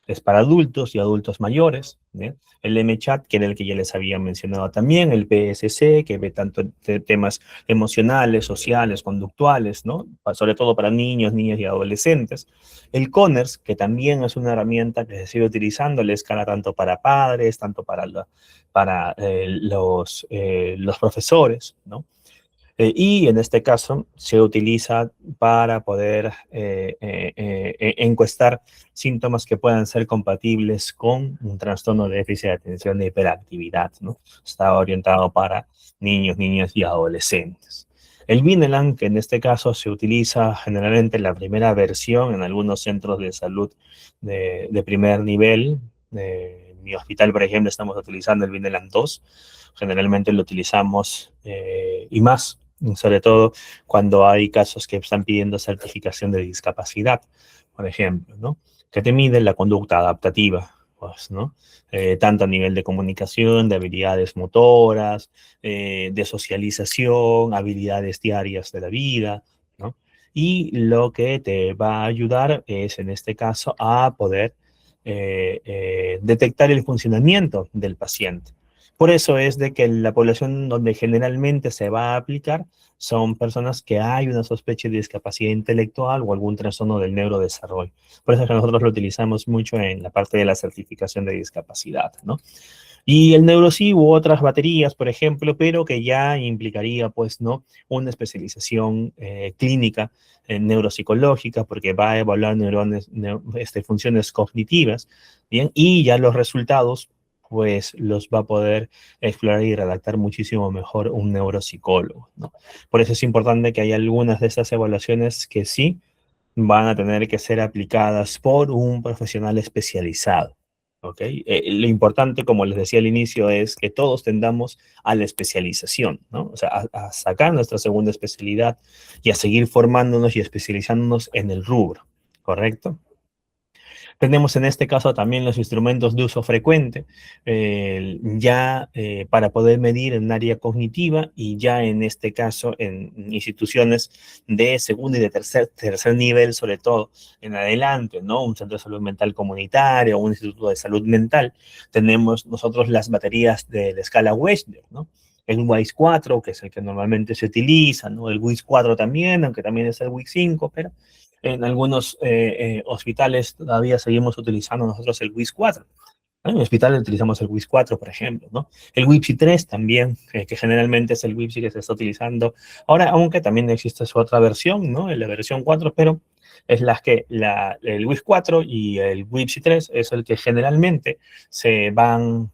Es para adultos y adultos mayores, ¿eh? El MCHAT, que era el que ya les había mencionado también, el PSC, que ve tanto temas emocionales, sociales, conductuales, ¿no? Sobre todo para niños, niñas y adolescentes. El CONERS, que también es una herramienta que se sigue utilizando, la escala tanto para padres, tanto para, los profesores, ¿no? Y en este caso se utiliza para poder encuestar síntomas que puedan ser compatibles con un trastorno de déficit de atención de hiperactividad, ¿no? Está orientado para niños, niñas y adolescentes. El Vineland, que en este caso se utiliza generalmente en la primera versión en algunos centros de salud de primer nivel. En mi hospital, por ejemplo, estamos utilizando el Vineland 2. Generalmente lo utilizamos y más sobre todo cuando hay casos que están pidiendo certificación de discapacidad, por ejemplo, ¿no? Que te mide la conducta adaptativa, pues, ¿no? Tanto a nivel de comunicación, de habilidades motoras, de socialización, habilidades diarias de la vida, ¿no? Y lo que te va a ayudar es, en este caso, a poder detectar el funcionamiento del paciente. Por eso es de que la población donde generalmente se va a aplicar son personas que hay una sospecha de discapacidad intelectual o algún trastorno del neurodesarrollo. Por eso es que nosotros lo utilizamos mucho en la parte de la certificación de discapacidad, ¿no? Y el NeuroSI u otras baterías, por ejemplo, pero que ya implicaría, pues, ¿no? Una especialización clínica neuropsicológica, porque va a evaluar funciones cognitivas, ¿bien? Y ya los resultados, pues, los va a poder explorar y redactar muchísimo mejor un neuropsicólogo, ¿no? Por eso es importante que hay algunas de estas evaluaciones que sí van a tener que ser aplicadas por un profesional especializado. ¿Ok? Lo importante, como les decía al inicio, es que todos tendamos a la especialización, ¿no? O sea, a sacar nuestra segunda especialidad y a seguir formándonos y especializándonos en el rubro, ¿correcto? Tenemos en este caso también los instrumentos de uso frecuente, para poder medir en área cognitiva y ya en este caso en instituciones de segundo y de tercer nivel, sobre todo en adelante, ¿no? Un centro de salud mental comunitario, un instituto de salud mental. Tenemos nosotros las baterías de la escala Wechsler, ¿no? El WISE 4, que es el que normalmente se utiliza, ¿no? El WISE 4 también, aunque también es el WISE 5, pero en algunos hospitales todavía seguimos utilizando nosotros el WIS 4. En el hospital utilizamos el WIS 4, por ejemplo, ¿no? El WIPSI 3 también, que generalmente es el WIPSI que se está utilizando ahora, aunque también existe su otra versión, ¿no? La versión 4, pero es el WIS 4 y el WIPSI 3 es el que generalmente se van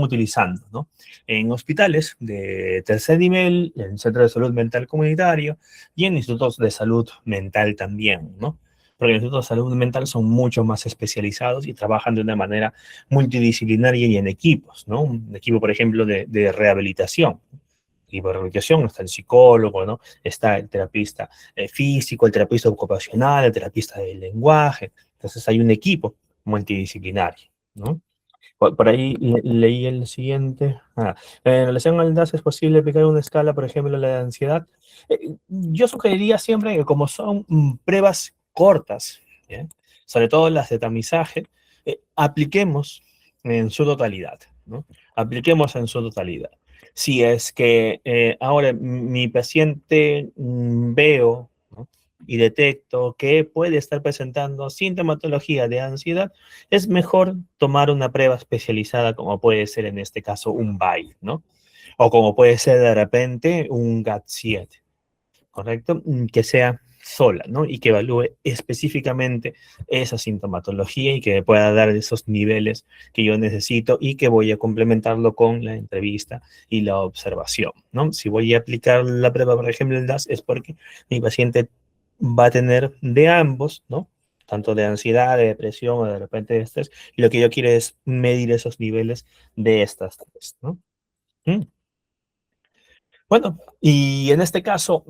utilizando, ¿no? En hospitales de tercer nivel, en centros de salud mental comunitario y en institutos de salud mental también, ¿no? Porque los institutos de salud mental son mucho más especializados y trabajan de una manera multidisciplinaria y en equipos, ¿no? Un equipo, por ejemplo, de rehabilitación. Equipo de rehabilitación, está el psicólogo, ¿no? Está el terapista físico, el terapista ocupacional, el terapista del lenguaje. Entonces hay un equipo multidisciplinario, ¿no? Por ahí leí el siguiente. En relación al DAS, ¿es posible aplicar una escala, por ejemplo, la de ansiedad? Yo sugeriría siempre que como son pruebas cortas, ¿bien? Sobre todo las de tamizaje, apliquemos en su totalidad, ¿no? Apliquemos en su totalidad. Si es que ahora mi paciente veo, ¿no? Y detecto que puede estar presentando sintomatología de ansiedad, es mejor tomar una prueba especializada como puede ser en este caso un BAI, ¿no? O como puede ser de repente un GAT-7, ¿correcto? Que sea sola, ¿no? Y que evalúe específicamente esa sintomatología y que me pueda dar esos niveles que yo necesito y que voy a complementarlo con la entrevista y la observación, ¿no? Si voy a aplicar la prueba, por ejemplo, el DAS, es porque mi paciente va a tener de ambos, ¿no? Tanto de ansiedad, de depresión o de repente de estrés, y lo que yo quiero es medir esos niveles de estas tres, ¿no? ¿Mm? Bueno, y en este caso,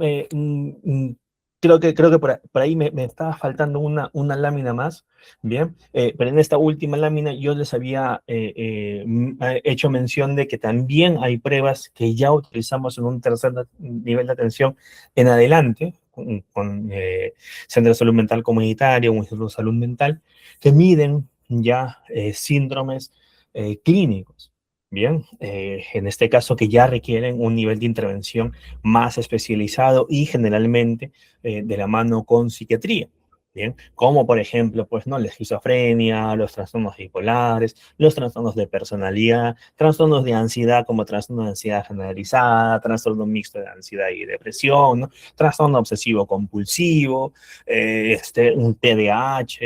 creo que por ahí me estaba faltando una lámina más, ¿bien? Pero en esta última lámina yo les había hecho mención de que también hay pruebas que ya utilizamos en un tercer nivel de atención en adelante, con Centro de Salud Mental Comunitario, un Instituto de Salud Mental, que miden ya síndromes clínicos. Bien, en este caso que ya requieren un nivel de intervención más especializado y generalmente de la mano con psiquiatría. Bien, como por ejemplo, pues no, la esquizofrenia, los trastornos bipolares, los trastornos de personalidad, trastornos de ansiedad como trastorno de ansiedad generalizada, trastorno mixto de ansiedad y depresión, ¿no? Trastorno obsesivo compulsivo, un TDAH,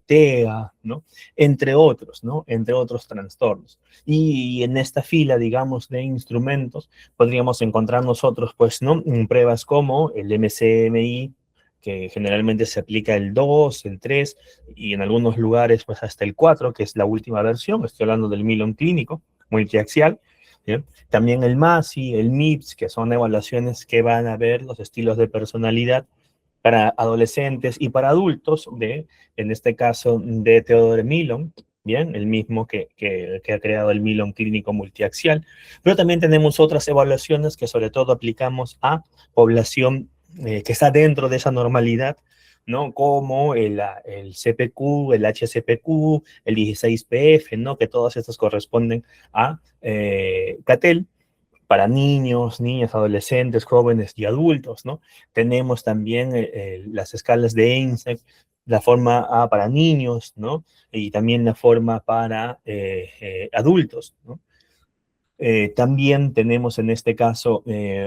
TEA, ¿no? Entre otros, ¿no? Entre otros trastornos. Y en esta fila, digamos, de instrumentos, podríamos encontrar nosotros, pues, ¿no? Pruebas como el MCMI, que generalmente se aplica el 2, el 3, y en algunos lugares, pues, hasta el 4, que es la última versión. Estoy hablando del Milon clínico, multiaxial. ¿Bien? También el MASI, el MIPS, que son evaluaciones que van a ver los estilos de personalidad para adolescentes y para adultos, en este caso, de Theodore Milon, bien, el mismo que ha creado el Milon clínico multiaxial, pero también tenemos otras evaluaciones que sobre todo aplicamos a población que está dentro de esa normalidad, ¿no? Como el CPQ, el HCPQ, el 16PF, ¿no? Que todas estas corresponden a CATEL, para niños, niñas, adolescentes, jóvenes y adultos, ¿no? Tenemos también las escalas de Einstein, la forma para niños, ¿no? Y también la forma para adultos, ¿no? También tenemos en este caso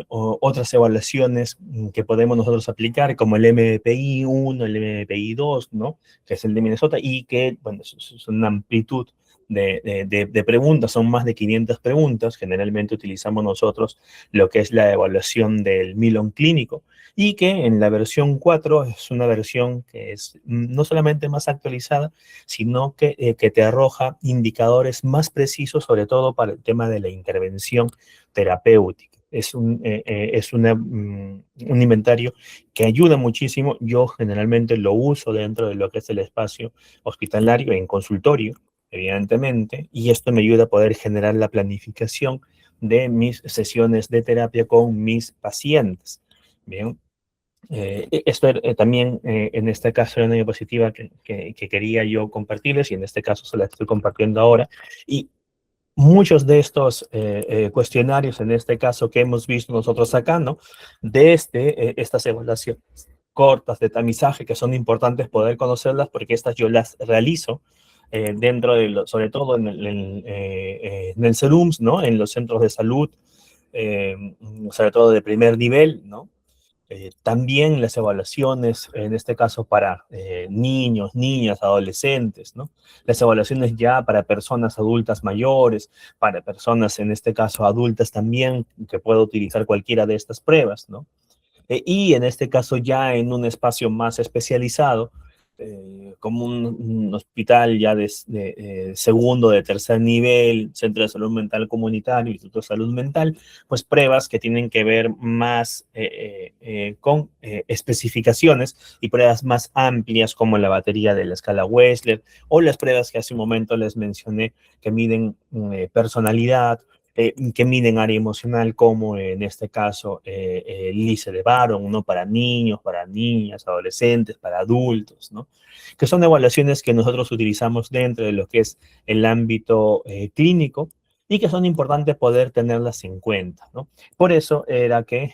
otras evaluaciones que podemos nosotros aplicar, como el MPI 1, el MPI 2, ¿no? Que es el de Minnesota, y que, bueno, es una amplitud de preguntas, son más de 500 preguntas. Generalmente utilizamos nosotros lo que es la evaluación del Milon clínico, y que en la versión 4 es una versión que es no solamente más actualizada, sino que te arroja indicadores más precisos, sobre todo para el tema de la intervención terapéutica. Un inventario que ayuda muchísimo. Yo generalmente lo uso dentro de lo que es el espacio hospitalario, en consultorio, evidentemente, y esto me ayuda a poder generar la planificación de mis sesiones de terapia con mis pacientes. Bien, esto también en este caso era una diapositiva que quería yo compartirles, y en este caso se la estoy compartiendo ahora. Y muchos de estos cuestionarios, en este caso que hemos visto nosotros acá, ¿no? De estas evaluaciones cortas de tamizaje, que son importantes poder conocerlas, porque estas yo las realizo dentro de, sobre todo en el SERUMS, ¿no? En los centros de salud, sobre todo de primer nivel, ¿no? También las evaluaciones, en este caso para niños, niñas, adolescentes, ¿no? Las evaluaciones ya para personas adultas mayores, para personas, en este caso, adultas también, que puedo utilizar cualquiera de estas pruebas, ¿no? Y en este caso ya en un espacio más especializado, como un hospital ya de segundo, de tercer nivel, centro de salud mental comunitario, instituto de salud mental, pues pruebas que tienen que ver más con especificaciones, y pruebas más amplias, como la batería de la escala Wechsler, o las pruebas que hace un momento les mencioné, que miden personalidad, que miden área emocional, como en este caso el ICE de Baron, ¿no? Para niños, para niñas, adolescentes, para adultos, ¿no? Que son evaluaciones que nosotros utilizamos dentro de lo que es el ámbito clínico, y que son importantes poder tenerlas en cuenta, ¿no? Por eso era que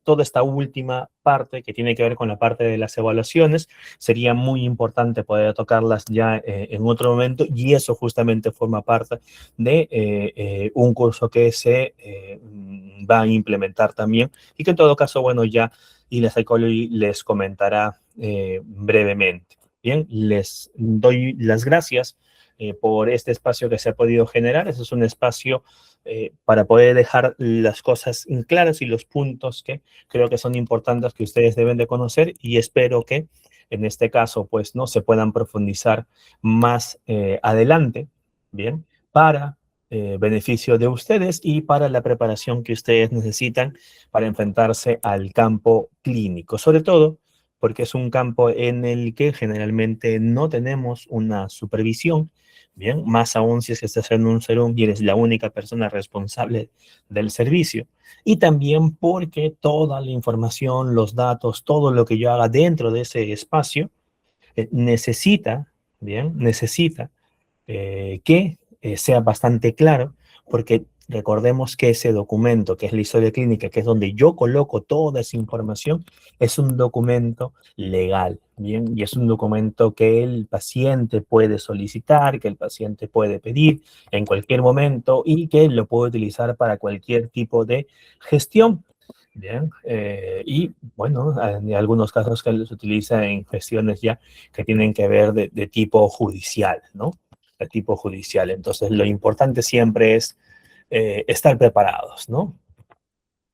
toda esta última parte, que tiene que ver con la parte de las evaluaciones, sería muy importante poder tocarlas ya en otro momento, y eso justamente forma parte de un curso que se va a implementar también, y que en todo caso, bueno, ya Ila Psychology les comentará brevemente. Bien, les doy las gracias por este espacio que se ha podido generar. Ese es un espacio para poder dejar las cosas en claras, y los puntos que creo que son importantes, que ustedes deben de conocer, y espero que en este caso, pues, no se puedan profundizar más adelante, bien, para beneficio de ustedes y para la preparación que ustedes necesitan para enfrentarse al campo clínico, sobre todo porque es un campo en el que generalmente no tenemos una supervisión, bien, más aún si es que estás en un serum y eres la única persona responsable del servicio. Y también porque toda la información, los datos, todo lo que yo haga dentro de ese espacio necesita, bien, necesita que sea bastante claro, porque recordemos que ese documento, que es la historia clínica, que es donde yo coloco toda esa información, es un documento legal, ¿bien? Y es un documento que el paciente puede solicitar, que el paciente puede pedir en cualquier momento, y que lo puede utilizar para cualquier tipo de gestión. Bien, y bueno, en algunos casos que se utiliza en gestiones ya que tienen que ver de tipo judicial, ¿no? De tipo judicial. Entonces, lo importante siempre es estar preparados, ¿no?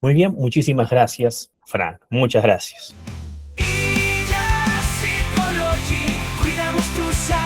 Muy bien, muchísimas gracias, Frank. Muchas gracias. Y la Psychology, cuidamos tu salud.